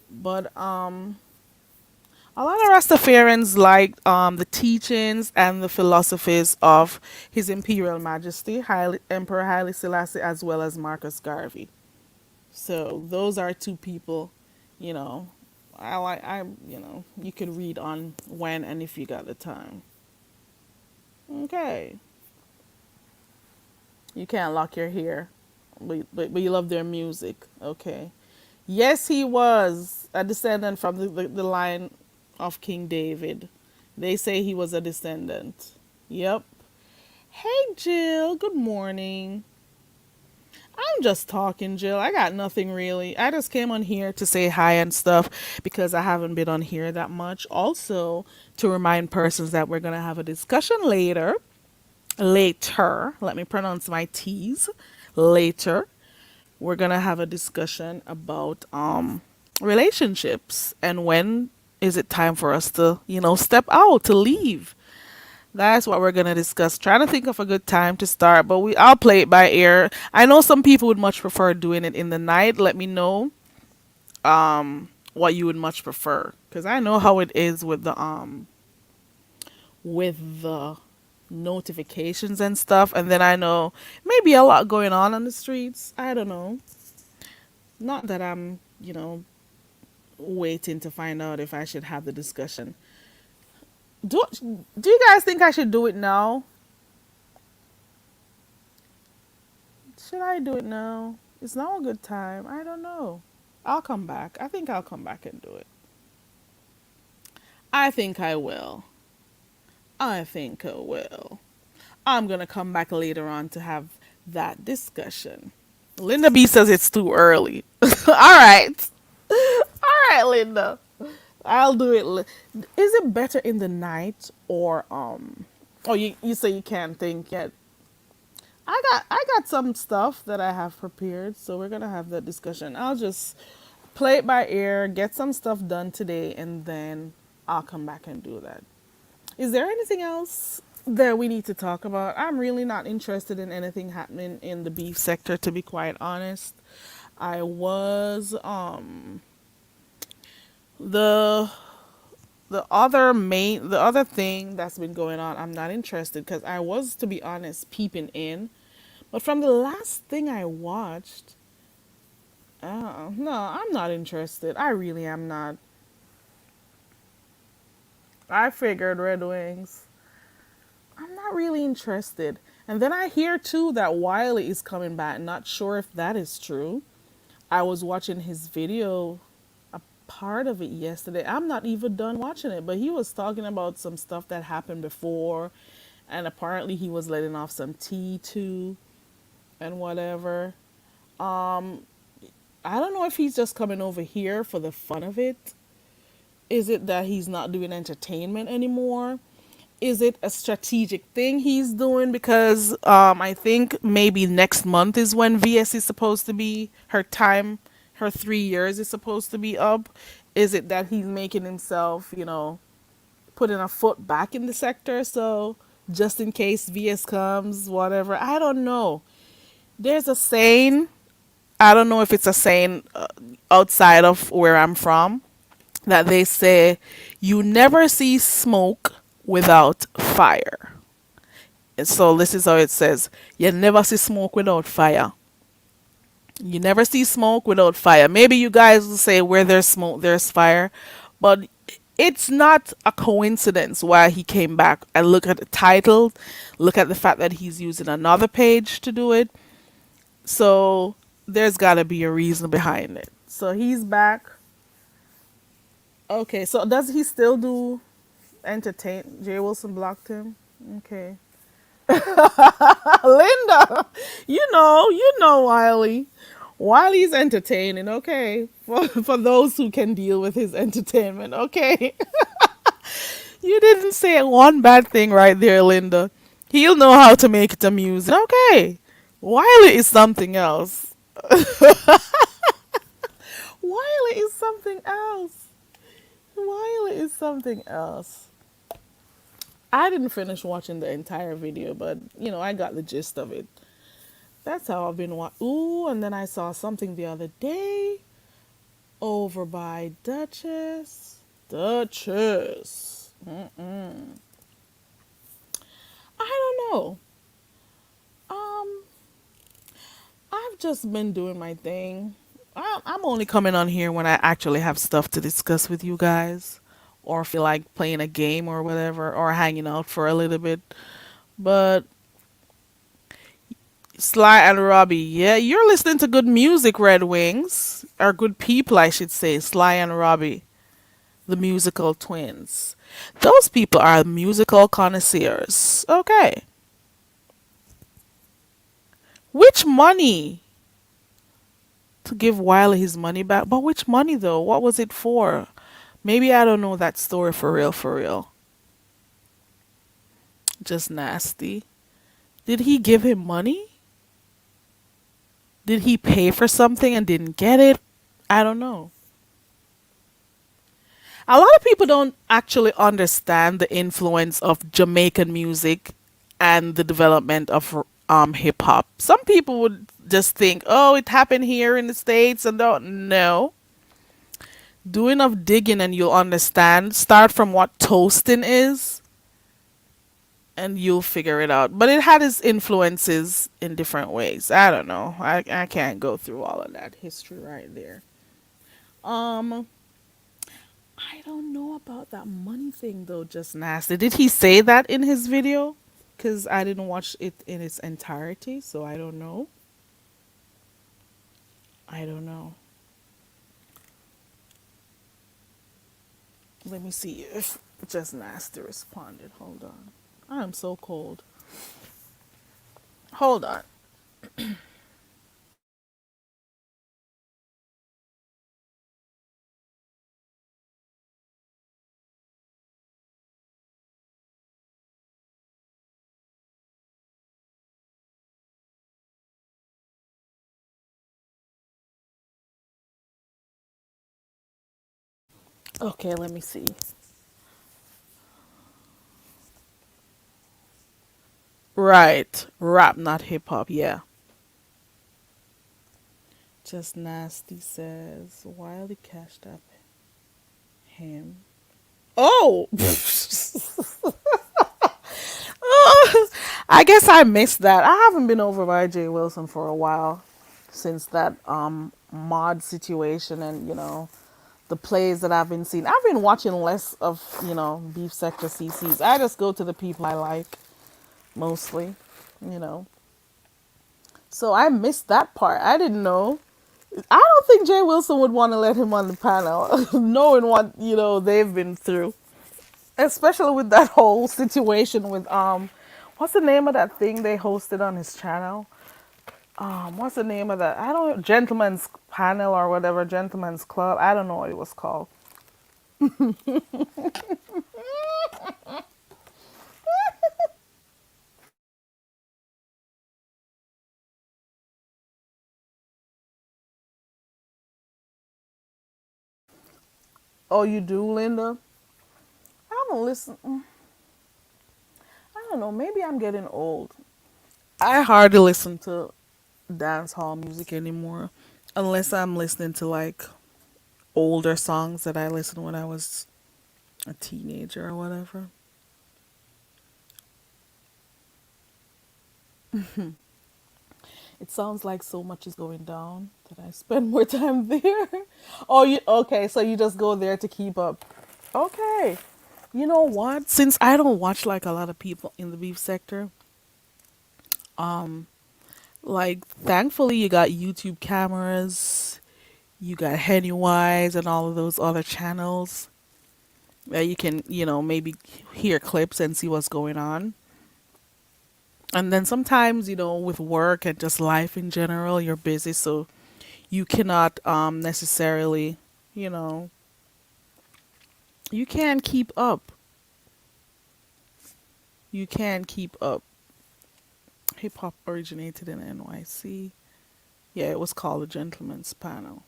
But a lot of Rastafarians like the teachings and the philosophies of His Imperial Majesty Emperor Haile Selassie, as well as Marcus Garvey. So those are two people, you know, you could read on when and if you got the time. Okay, you can't lock your hair, but you love their music. Okay. Yes, he was a descendant from the line of King David. They say he was a descendant. Yep. Hey, Jill. Good morning. I'm just talking, Jill. I got nothing really. I just came on here to say hi and stuff because I haven't been on here that much. Also, to remind persons that we're going to have a discussion later. Later. Let me pronounce my T's. Later. We're going to have a discussion about relationships and when is it time for us to, step out, to leave. That's what we're gonna discuss. Trying to think of a good time to start, but I'll play it by ear. I know some people would much prefer doing it in the night. Let me know what you would much prefer, because I know how it is with the notifications and stuff, and then I know maybe a lot going on the streets. I don't know. Not that I'm waiting to find out if I should have the discussion. Do you guys think I should do it now? Should I do it now? Is now a good time? I don't know. I'll come back. I think I'll come back and do it. I think I will. I think I will. I'm gonna come back later on to have that discussion. Linda B says it's too early. All right. All right, Linda. I'll do it. Is it better in the night or Oh, you say you can't think yet. I got some stuff that I have prepared, so we're gonna have that discussion. I'll just play it by ear, get some stuff done today, and then I'll come back and do that. Is there anything else that we need to talk about? I'm really not interested in anything happening in the beef sector, to be quite honest. I was the the other thing that's been going on, I'm not interested because I was, to be honest, peeping in. But from the last thing I watched, no, I'm not interested. I really am not. I figured Red Wings. I'm not really interested. And then I hear too that Wiley is coming back. Not sure if that is true. I was watching his video, a part of it yesterday. I'm not even done watching it, but he was talking about some stuff that happened before, and apparently he was letting off some tea too, and whatever. I don't know if he's just coming over here for the fun of it. Is it that he's not doing entertainment anymore? Is it a strategic thing he's doing? Because I think maybe next month is when VS is supposed to be her time, her 3 years is supposed to be up. Is it that he's making himself, putting a foot back in the sector? So just in case VS comes, whatever. I don't know. There's a saying. I don't know if it's a saying outside of where I'm from, that they say you never see smoke without fire. And so this is how it says: you never see smoke without fire. You never see smoke without fire. Maybe you guys will say where there's smoke, there's fire, but it's not a coincidence why he came back. And look at the title, look at the fact that he's using another page to do it. So there's got to be a reason behind it. So he's back. Okay, so does he still do entertain? Jay Wilson blocked him. Okay. Linda, you know Wiley. Wiley's entertaining, okay? For those who can deal with his entertainment, okay? You didn't say one bad thing right there, Linda. He'll know how to make it amusing. Okay. Wiley is something else. Wiley is something else. Wiley is something else. I didn't finish watching the entire video, but I got the gist of it. That's how I've been watching. Ooh, and then I saw something the other day over by Duchess. Duchess. I don't know. Um, I've just been doing my thing. I'm only coming on here when I actually have stuff to discuss with you guys, or feel like playing a game or whatever, or hanging out for a little bit. But Sly and Robbie, yeah, you're listening to good music, Red Wings, or good people, I should say. Sly and Robbie, the musical twins. Those people are musical connoisseurs. Okay. Which money? To give Wiley his money back? But which money though? What was it for? Maybe I don't know that story for real, for real. Just nasty. Did he give him money? Did he pay for something and didn't get it? I don't know. A lot of people don't actually understand the influence of Jamaican music and the development of hip hop. Some people would just think, "Oh, it happened here in the States," and don't know. Do enough digging and you'll understand. Start from what toasting is, and you'll figure it out. But it had its influences in different ways. I don't know. I can't go through all of that history right there. Um, I don't know about that money thing though. Just nasty. Did he say that in his video? Because I didn't watch it in its entirety, so I don't know. I don't know. Let me see if Just Nasty responded. Hold on. I am so cold. Hold on. Okay, let me see. Right. Rap, not hip hop. Yeah. Just Nasty says, Wiley cashed up him. Oh! I guess I missed that. I haven't been over by Jay Wilson for a while since that mod situation and the plays that I've been seeing. I've been watching less of Beef Sector CCs. I just go to the people I like mostly, you know. So I missed that part. I didn't know. I don't think Jay Wilson would want to let him on the panel, knowing what they've been through, especially with that whole situation with what's the name of that thing they hosted on his channel? What's the name of that? I don't know, Gentleman's Panel or whatever, Gentleman's Club. I don't know what it was called. Oh, you do, Linda? I don't listen. I don't know. Maybe I'm getting old. I hardly listen to dance hall music anymore, unless I'm listening to like older songs that I listened when I was a teenager or whatever. It sounds like so much is going down that I spend more time there. Oh, you okay? So you just go there to keep up. Okay. You know what? Since I don't watch like a lot of people in the beef sector, like thankfully you got YouTube cameras, you got Pennywise and all of those other channels that you can, maybe hear clips and see what's going on. And then sometimes, with work and just life in general, you're busy, so you cannot necessarily, you know, you can't keep up. You can't keep up. Hip hop originated in NYC. Yeah, it was called the Gentleman's Panel.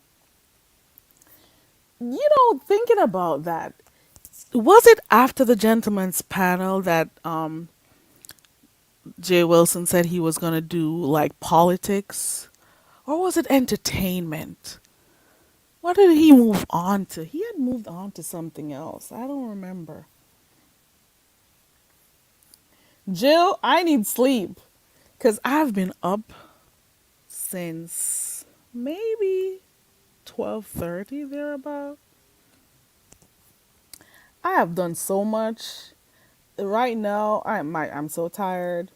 Thinking about that, was it after the Gentleman's Panel that Jay Wilson said he was going to do like politics? Or was it entertainment? What did he move on to? He had moved on to something else. I don't remember. Jill, I need sleep because I've been up since maybe 12:30 thereabout. I have done so much. Right now, I'm so tired.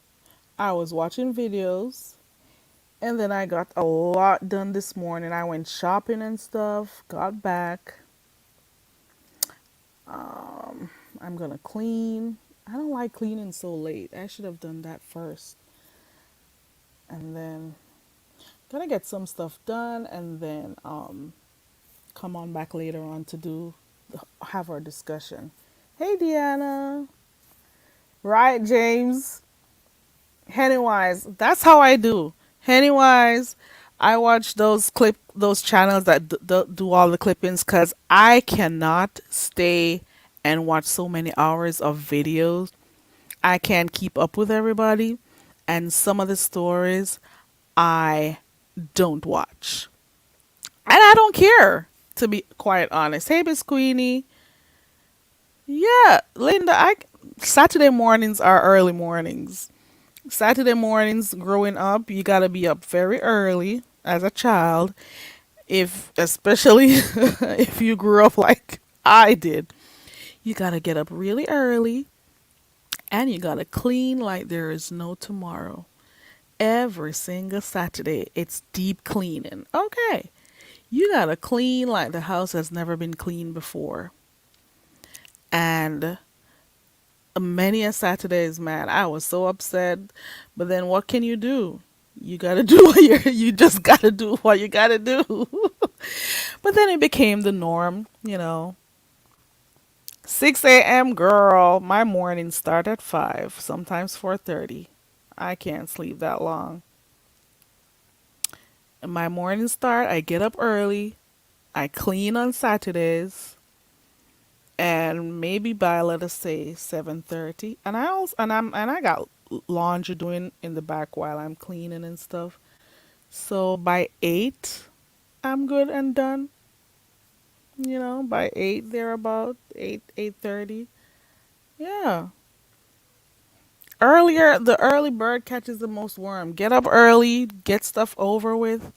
I was watching videos and then I got a lot done this morning. I went shopping and stuff, got back. I'm gonna clean. I don't like cleaning so late. I should have done that first. And then gonna get some stuff done and then come on back later on to have our discussion. Hey Deanna. Right, James. Pennywise. That's how I do. Pennywise. I watch those channels that do all the clippings because I cannot stay and watch so many hours of videos. I can't keep up with everybody, and some of the stories I don't watch, and I don't care to be quite honest. Hey, Miss Queenie. Yeah, Linda. Saturday mornings are early mornings. Saturday mornings, growing up, you gotta be up very early as a child. If especially if you grew up like I did, you gotta get up really early and you gotta clean like there is no tomorrow. Every single Saturday, it's deep cleaning. Okay, you gotta clean like the house has never been cleaned before. And many a Saturdays, man, I was so upset. But then what can you do? You gotta do you just gotta do what you gotta do. But then it became the norm. 6 a.m. girl, my mornings start at 5, sometimes 4:30. I can't sleep that long. My mornings start, I get up early, I clean on Saturdays, and maybe by let us say 7:30, and I got laundry doing in the back while I'm cleaning and stuff. So by 8 I'm good and done. By 8 thereabout, 8:30. Yeah. The early bird catches the most worm. Get up early, get stuff over with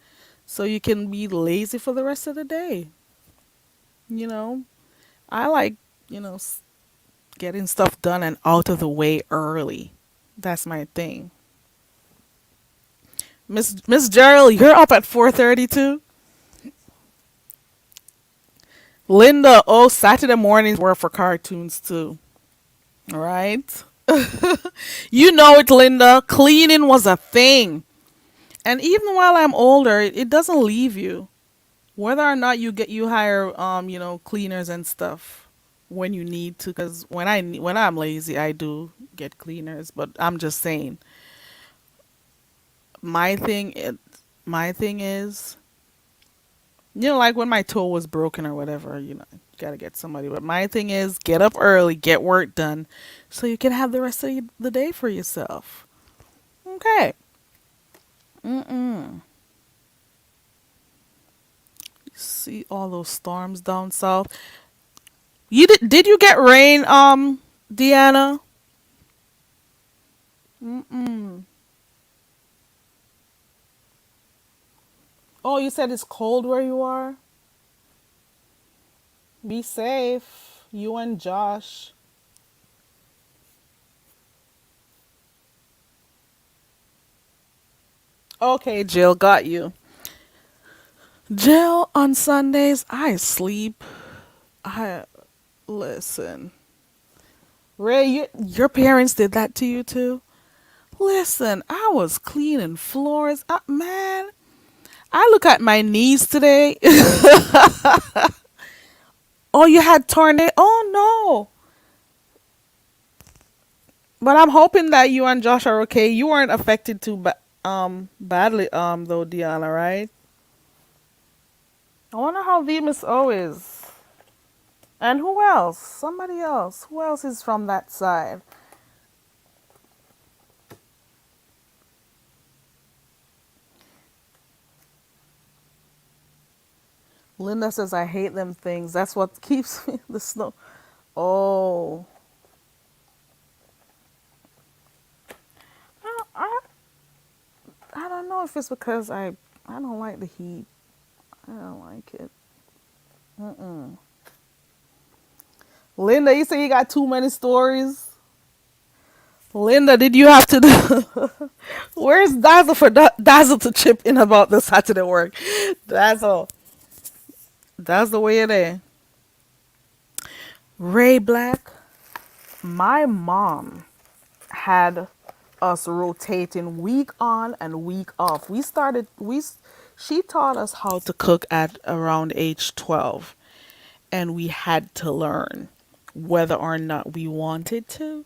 so you can be lazy for the rest of the day. You know, I like, you know, s- getting stuff done and out of the way early. That's my thing. Miss Gerald, you're up at 4:30 too? Linda, oh, Saturday mornings were for cartoons too. All right? You know it, Linda. Cleaning was a thing. And even while I'm older, it doesn't leave you. Whether or not you hire cleaners and stuff when you need to, because when I'm lazy, I do get cleaners. But I'm just saying, my thing it, my thing is, like when my toe was broken or whatever, gotta get somebody. But my thing is get up early, get work done, so you can have the rest of the day for yourself. Okay. Mm-mm. See all those storms down south. Did you get rain, Deanna? Mm-mm. Oh, you said it's cold where you are? Be safe. You and Josh. Okay, Jill, got you. Jill, on Sundays, I sleep. I listen. Ray, your parents did that to you too? Listen, I was cleaning floors. Man, I look at my knees today. Oh, you had tornado? Oh no! But I'm hoping that you and Josh are okay. You weren't affected too badly though, Deanna, right? I wonder how Venus O is. And who else? Somebody else. Who else is from that side? Linda says I hate them things. That's what keeps me the snow. Oh, I I don't know if it's because I don't like the heat. I don't like it. Mm-mm. Linda, you say you got too many stories. Linda, did you have to do? Where's Dazzle for Dazzle to chip in about the Saturday work? Dazzle, that's the way it is. Ray Black, my mom had us rotating week on and week off. She taught us how to cook at around age 12, and we had to learn whether or not we wanted to.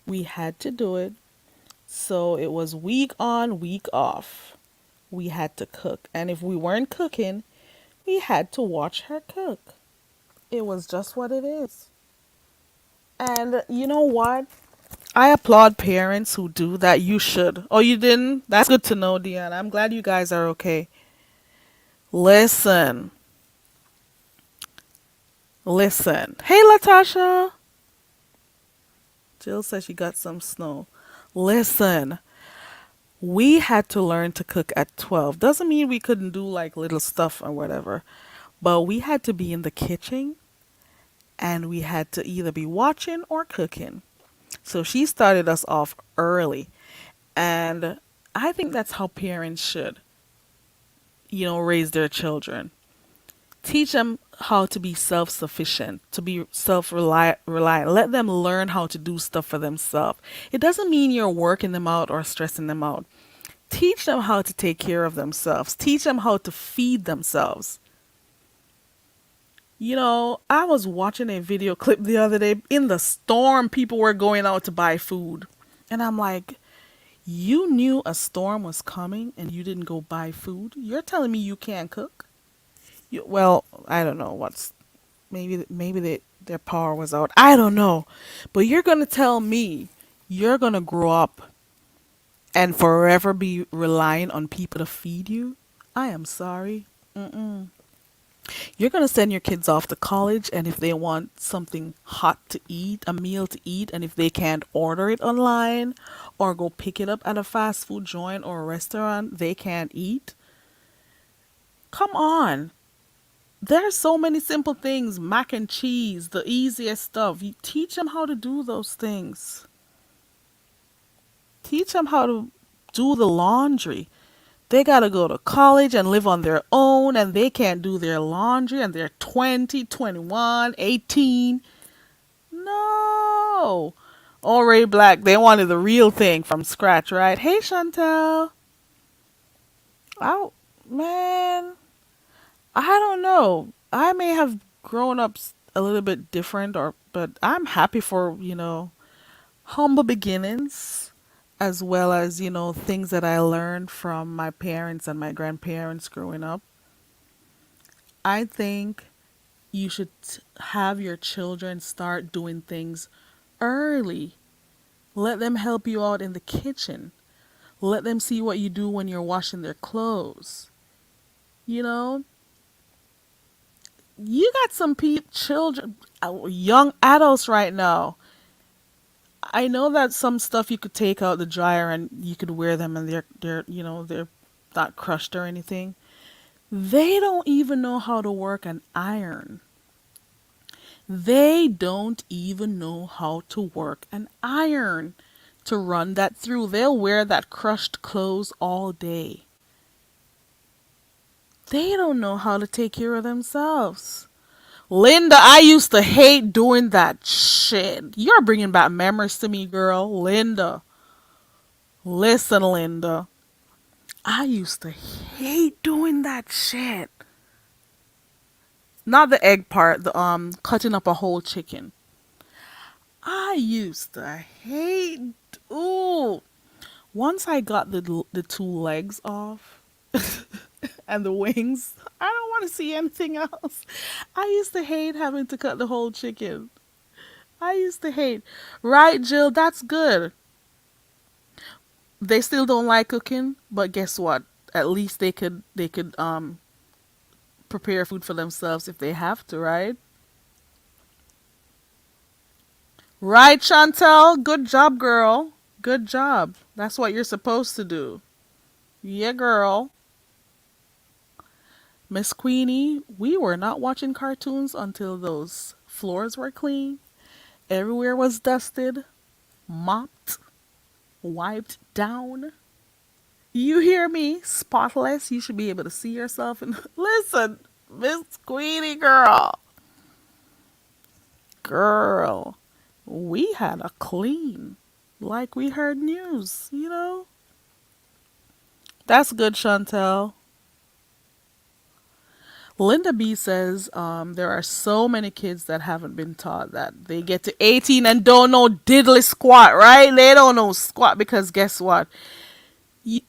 We had to do it. So it was week on, week off. We had to cook. And if we weren't cooking, we had to watch her cook. It was just what it is. And you know what? I applaud parents who do that. You should. Oh, you didn't? That's good to know, Deanna. I'm glad you guys are okay. Listen. Listen. Hey, Latasha. Jill says she got some snow. Listen. We had to learn to cook at 12. Doesn't mean we couldn't do like little stuff or whatever. But we had to be in the kitchen and we had to either be watching or cooking. So she started us off early. And I think that's how parents should, raise their children. Teach them how to be self sufficient, to be self reliant. Let them learn how to do stuff for themselves. It doesn't mean you're working them out or stressing them out. Teach them how to take care of themselves, teach them how to feed themselves. I was watching a video clip the other day. In the storm, people were going out to buy food. And I'm like, you knew a storm was coming and you didn't go buy food? You're telling me you can't cook? Well, I don't know what's maybe their power was out. I don't know. But you're going to tell me you're going to grow up and forever be relying on people to feed you? I am sorry. Mm-mm. You're going to send your kids off to college, and if they want something hot to eat, a meal to eat, and if they can't order it online or go pick it up at a fast food joint or a restaurant, they can't eat. Come on. There are so many simple things, mac and cheese, the easiest stuff. You teach them how to do those things. Teach them how to do the laundry. They got to go to college and live on their own, and they can't do their laundry, and they're 20, 21, 18. No. Already Black, they wanted the real thing from scratch, right? Hey, Chantel. Oh, man. I don't know. I may have grown up a little bit different, but I'm happy for, humble beginnings, as well as, things that I learned from my parents and my grandparents growing up. I think You should have your children start doing things early. Let them help you out in the kitchen. Let them see what you do when you're washing their clothes. You know, you got some children, young adults right now. I know that some stuff you could take out the dryer and you could wear them and they're not crushed or anything. They don't even know how to work an iron. They don't even know how to work an iron to run that through. They'll wear that crushed clothes all day. They don't know how to take care of themselves. Linda, I used to hate doing that shit. You're bringing back memories to me, girl. Linda. Listen, Linda. I used to hate doing that shit. Not the egg part, the cutting up a whole chicken. I used to hate. Ooh. Once I got the two legs off and the wings, I don't want to see anything else. I used to hate having to cut the whole chicken. I used to hate. Right, Jill, that's good. They still don't like cooking, but guess what? At least they could prepare food for themselves if they have to, right? Right, Chantel? Good job, girl. Good job. That's what you're supposed to do. Yeah, girl. Miss Queenie, we were not watching cartoons until those floors were clean, everywhere was dusted, mopped, wiped down. You hear me? Spotless. You should be able to see yourself. And listen, Miss Queenie, girl, we had a clean, like we heard news. That's good, Chantel. Linda B says there are so many kids that haven't been taught that they get to 18 and don't know diddly squat, right? They don't know squat because guess what? It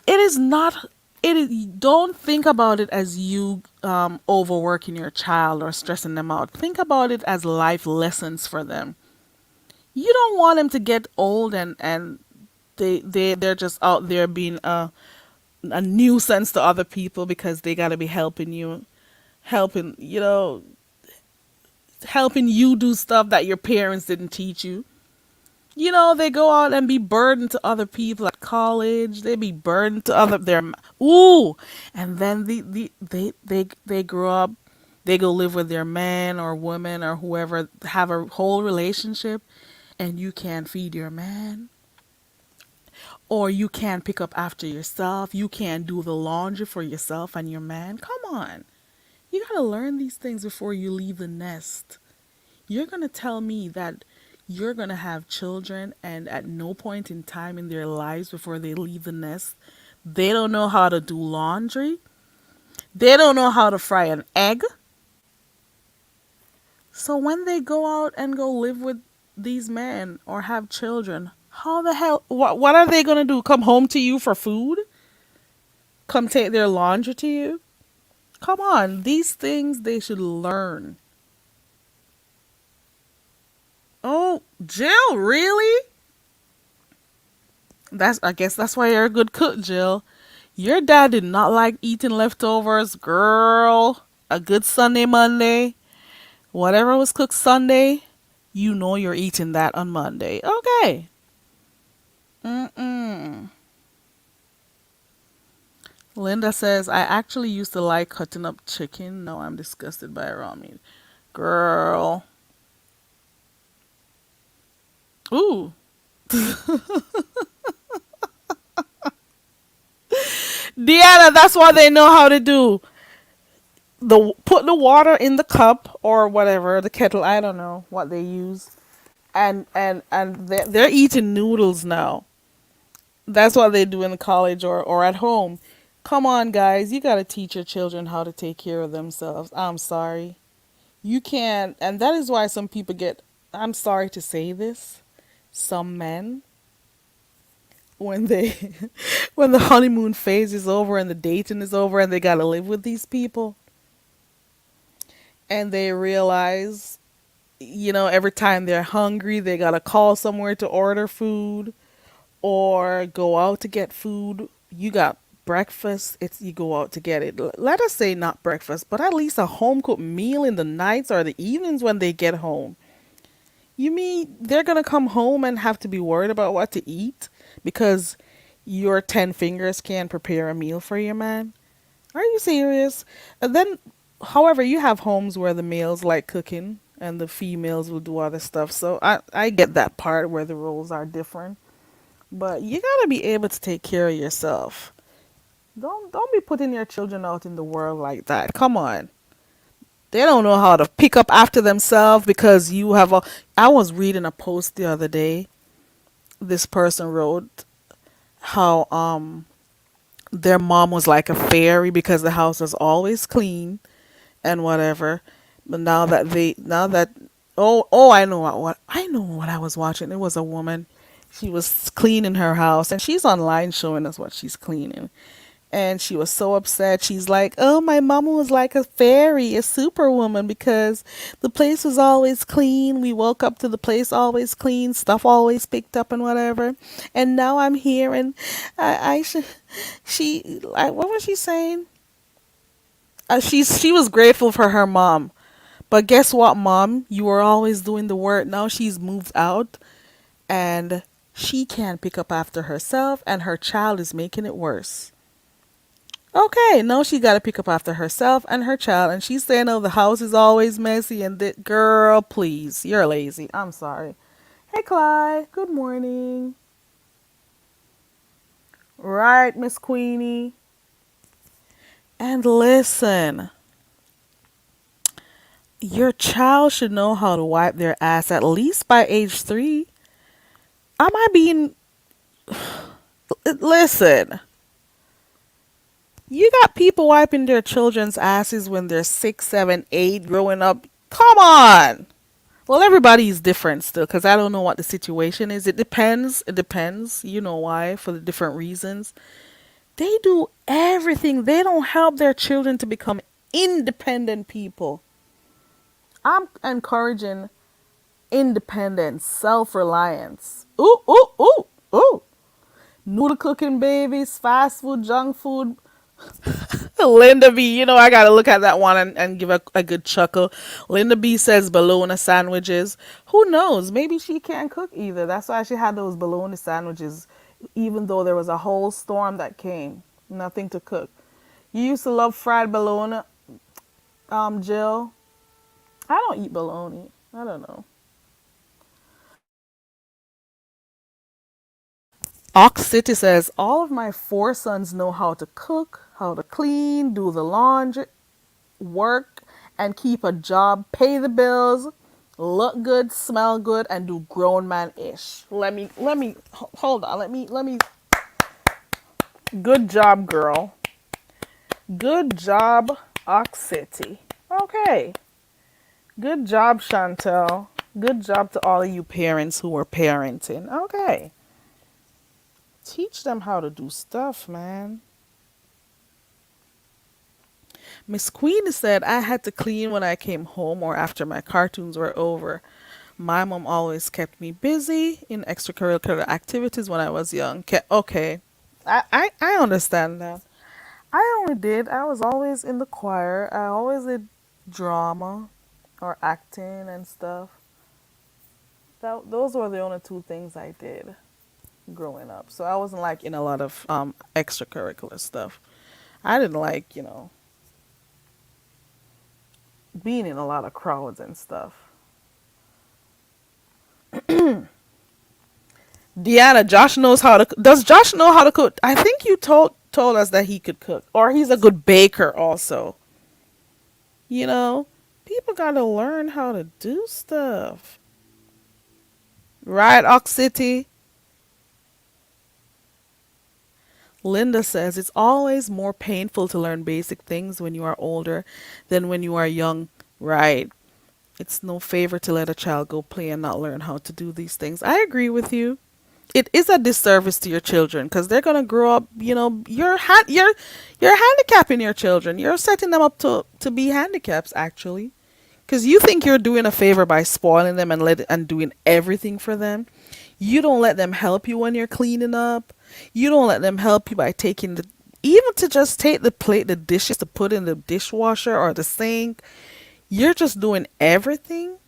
is not. It is, don't think about it as you overworking your child or stressing them out. Think about it as life lessons for them. You don't want them to get old and they're just out there being a nuisance to other people because they got to be helping helping you do stuff that your parents didn't teach you. They go out and be burdened to other people at college. They be burdened to other their ooh, and then they grow up. They go live with their man or woman or whoever, have a whole relationship, and you can't feed your man, or you can't pick up after yourself. You can't do the laundry for yourself and your man. Come on, you gotta learn these things before you leave the nest. You're gonna tell me that you're going to have children and at no point in time in their lives before they leave the nest, they don't know how to do laundry. They don't know how to fry an egg. So when they go out and go live with these men or have children, how the hell, what are they going to do? Come home to you for food? Come take their laundry to you? Come on, these things they should learn. Oh, Jill, really? I guess that's why you're a good cook, Jill. Your dad did not like eating leftovers, girl. A good Sunday, Monday, whatever was cooked Sunday, you're eating that on Monday. Okay. Mm-mm. Linda says, I actually used to like cutting up chicken. No, I'm disgusted by raw meat. Girl. Ooh. Deanna, that's what they know how to do. Put the water in the cup or whatever, the kettle, I don't know what they use. And they're eating noodles now. That's what they do in college or at home. Come on, guys, you got to teach your children how to take care of themselves. I'm sorry. You can't, and that is why some people get, I'm sorry to say this, some men, when they, when the honeymoon phase is over and the dating is over and they got to live with these people, and they realize, every time they're hungry, they gotta call somewhere to order food or go out to get food. You got breakfast, it's you go out to get it. Let us say not breakfast, but at least a home cooked meal in the nights or the evenings when they get home. You mean they're gonna come home and have to be worried about what to eat because your 10 fingers can't prepare a meal for your man? Are you serious? And then, however, you have homes where the males like cooking and the females will do other stuff. So I get that part where the roles are different. But you gotta be able to take care of yourself. Don't be putting your children out in the world like that. Come on. They don't know how to pick up after themselves because you have a. I was reading a post the other day. This person wrote how their mom was like a fairy because the house was always clean and whatever. But now that I know what I was watching. It was a woman. She was cleaning her house and she's online showing us what she's cleaning. And she was so upset. She's like, "Oh, my mama was like a fairy, a superwoman because the place was always clean. We woke up to the place always clean, stuff always picked up and whatever. And now I'm here and I should she like what was she saying? She was grateful for her mom. But guess what, mom? You were always doing the work. Now she's moved out and she can't pick up after herself and her child is making it worse. Okay, now she got to pick up after herself and her child, and she's saying, "Oh, the house is always messy." And girl, please, you're lazy. I'm sorry. Hey, Clyde. Good morning. Right, Miss Queenie. And listen, your child should know how to wipe their ass at least by age 3. Am I being? Listen. You got people wiping their children's asses when they're 6, 7, 8, growing up. Come on. Well, everybody is different still because I don't know what the situation is. It depends. It depends. You know why? For the different reasons. They do everything. They don't help their children to become independent people. I'm encouraging independence, self reliance. Ooh, ooh, ooh, ooh. Noodle cooking babies, fast food, junk food. Linda B, I gotta look at that one and give a good chuckle. Linda B says bologna sandwiches. Who knows? Maybe she can't cook either. That's why she had those bologna sandwiches, even though there was a whole storm that came. Nothing to cook. You used to love fried bologna, Jill. I don't eat bologna. I don't know. Ox City says all of my 4 sons know how to cook, how to clean, do the laundry, work and keep a job, pay the bills, look good, smell good, and do grown man ish. Hold on. Let me. Good job, girl. Good job, Ox City. Okay. Good job, Chantel. Good job to all of you parents who are parenting. Okay. Teach them how to do stuff, man. Miss Queen said I had to clean when I came home or after my cartoons were over. My mom always kept me busy in extracurricular activities when I was young. Okay, I understand that. I was always in the choir. I always did drama or acting and stuff. Those were the only two things I did growing up. So I wasn't like in a lot of extracurricular stuff. I didn't like, being in a lot of crowds and stuff. Deanna, Josh knows how to. Does Josh know how to cook? I think you told us that he could cook, or he's a good baker also. You know, people gotta learn how to do stuff. Right, Ox City? Linda says it's always more painful to learn basic things when you are older than when you are young. Right. It's no favor to let a child go play and not learn how to do these things. I agree with you. It is a disservice to your children because they're gonna grow up. You're handicapping your children. You're setting them up to be handicaps. Actually, Because you think you're doing a favor by spoiling them and doing everything for them. You don't let them help you when you're cleaning up. You don't let them help you by taking the even to just take the plate, the dishes to put in the dishwasher or the sink. You're just doing everything,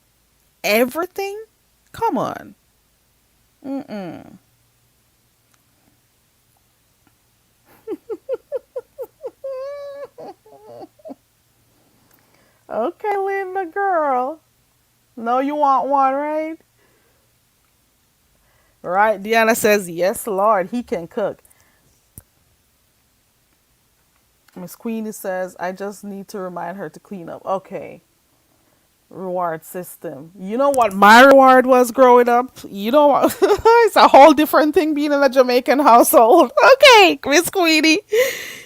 everything. Come on. Mm-mm. Okay, Linda girl. No, you want one, right? Right. Deanna says, yes, Lord, he can cook. Miss Queenie says, I just need to remind her to clean up. Okay. Reward system. You know what my reward was growing up? You know what? It's a whole different thing being in a Jamaican household. Okay, Miss Queenie.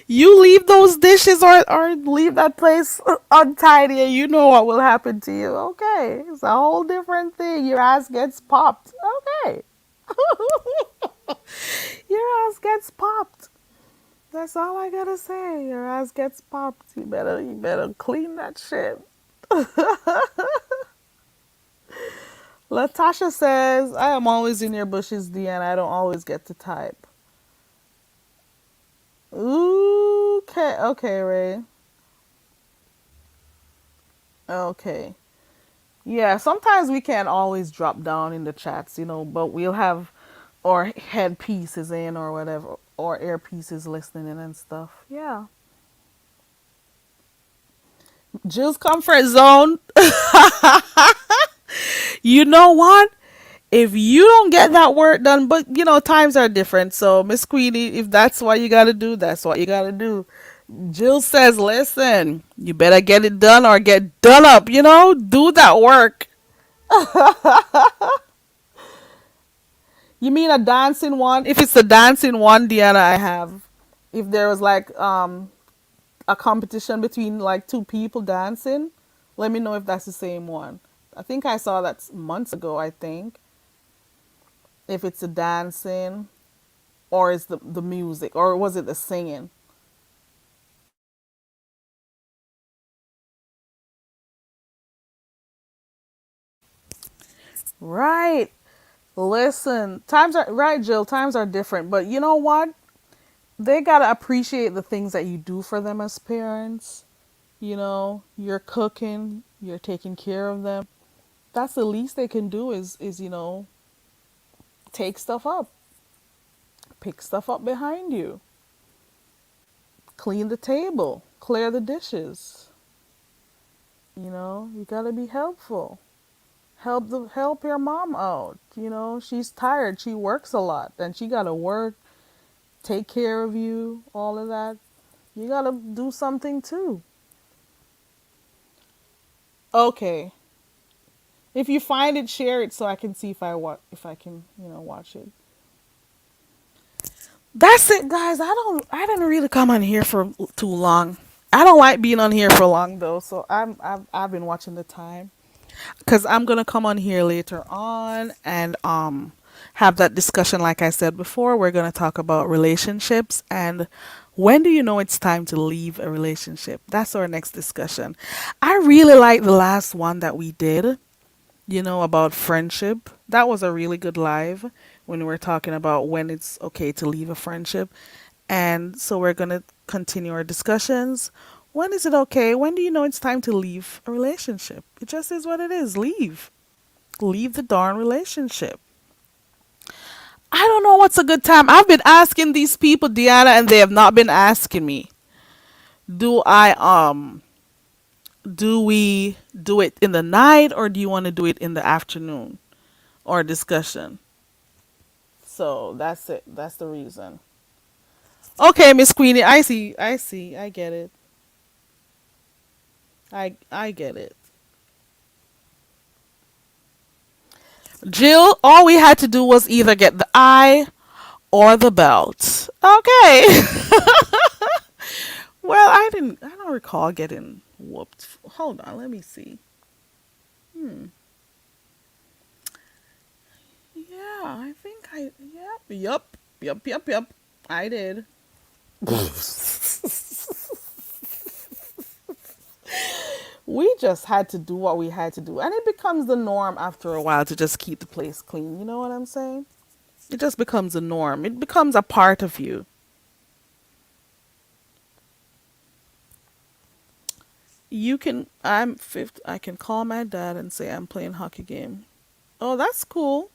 You leave those dishes or leave that place untidy and you know what will happen to you. Okay. It's a whole different thing. Your ass gets popped. Okay. Your ass gets popped. That's all I gotta say. Your ass gets popped. You better clean that shit. Latasha says, I am always in your bushes, Deanna. I don't always get to type. Okay, okay, Ray. Okay. Yeah, sometimes we can't always drop down in the chats, but we'll have our headpieces in or whatever, or earpieces listening in and stuff. Yeah. Jill's comfort zone. You know what? If you don't get that work done, but times are different. So, Miss Queenie, if that's what you gotta do, that's what you gotta do. Jill says, listen, you better get it done or get done up, do that work. You mean a dancing one? If it's a dancing one, Deanna, I have. If there was like a competition between like two people dancing, let me know if that's the same one. I think I saw that months ago, I think. If it's the dancing or is the music or was it the singing? Right. Listen, times are right, Jill. Times are different, but you know what? They gotta appreciate the things that you do for them as parents. You're cooking, you're taking care of them. That's the least they can do is take stuff up, pick stuff up behind you, clean the table, clear the dishes. You gotta be helpful. Help your mom out. She's tired. She works a lot, and she gotta work, take care of you, all of that. You gotta do something too. Okay. If you find it, share it so I can see if I can watch it. That's it, guys. I didn't really come on here for too long. I don't like being on here for long though, so I've been watching the time because I'm gonna come on here later on and have that discussion. Like I said before, we're gonna talk about relationships and when do you know it's time to leave a relationship. That's our next discussion. I really like the last one that we did. About friendship. That was a really good live when we were talking about when it's okay to leave a friendship. And so we're going to continue our discussions. When is it okay? When do you know it's time to leave a relationship? It just is what it is. Leave. Leave the darn relationship. I don't know what's a good time. I've been asking these people, Deanna, and they have not been asking me. Do I do we do it in the night or do you want to do it in the afternoon or discussion? So that's it. That's the reason. Okay, Miss Queenie, I see. I see. I get it. I get it. Jill, all we had to do was either get the eye or the belt. Okay. Well, I don't recall getting whooped. Hold on, let me see. Hmm. Yeah, I think yep. I did. We just had to do what we had to do. And it becomes the norm after a while to just keep the place clean. You know what I'm saying? It just becomes a norm. It becomes a part of you. You can, I'm fifth, I can call my dad and say I'm playing hockey game. Oh, that's cool.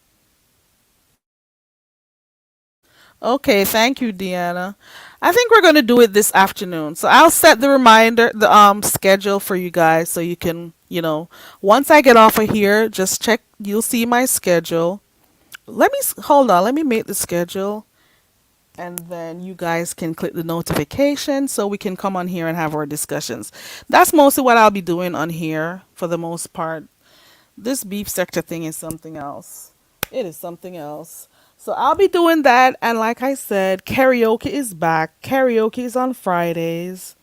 Okay, thank you, Deanna. I think we're going to do it this afternoon. So I'll set the reminder, the schedule for you guys so you can, once I get off of here, just check, you'll see my schedule. Hold on, let me make the schedule and then you guys can click the notification so we can come on here and have our discussions. That's mostly what I'll be doing on here for the most part. This beef sector thing is something else. It is something else. So I'll be doing that. And like I said, karaoke is back. Karaoke is on Fridays.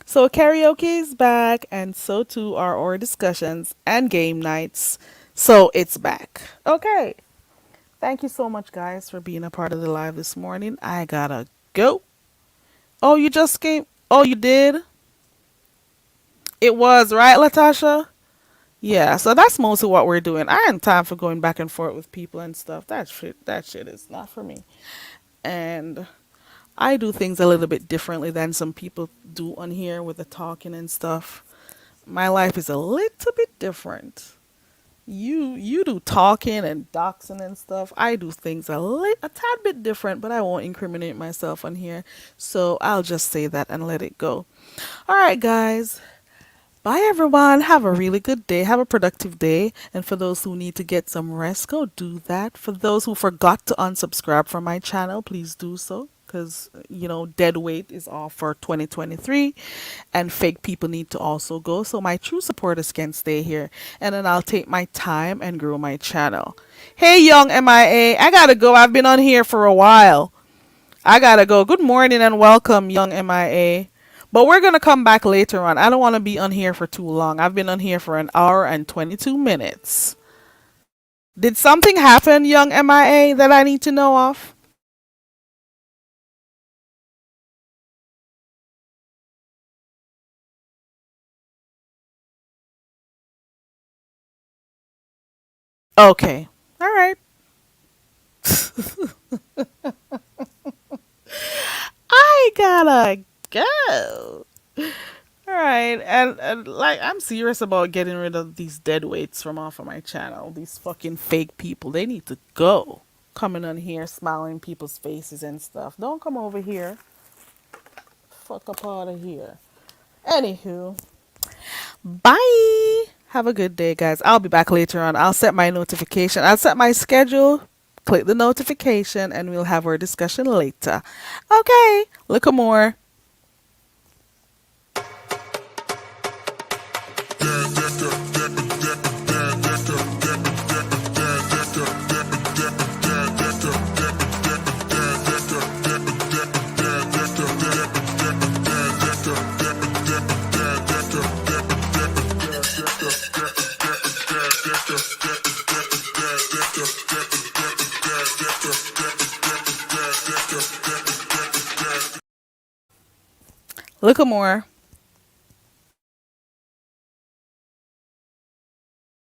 So karaoke is back, and so too are our discussions and game nights. So it's back. Okay. Thank you so much, guys, for being a part of the live this morning. I gotta go. Oh, you just came. Oh, you did? It was, right, Latasha? Yeah, so that's mostly what we're doing. I ain't time for going back and forth with people and stuff. That shit is not for me. And I do things a little bit differently than some people do on here with the talking and stuff. My life is a little bit different. You do talking and doxing and stuff. I do things a tad bit different, but I won't incriminate myself on here. So I'll just say that and let it go. All right, guys. Bye, everyone. Have a really good day. Have a productive day. And for those who need to get some rest, go do that. For those who forgot to unsubscribe from my channel, please do so. Because, dead weight is off for 2023. And fake people need to also go. So my true supporters can stay here. And then I'll take my time and grow my channel. Hey, young MIA. I gotta go. I've been on here for a while. I gotta go. Good morning and welcome, young MIA. But we're going to come back later on. I don't want to be on here for too long. I've been on here for an hour and 22 minutes. Did something happen, young MIA, that I need to know of? Okay. All right. I gotta go. All right. And like, I'm serious about getting rid of these dead weights from off of my channel. These fucking fake people. They need to go. Coming on here, smiling in people's faces and stuff. Don't come over here. Fuck up out of here. Anywho, bye. Have a good day, guys. I'll be back later on. I'll set my notification. I'll set my schedule. Click the notification and we'll have our discussion later. Okay. Look more. Look more.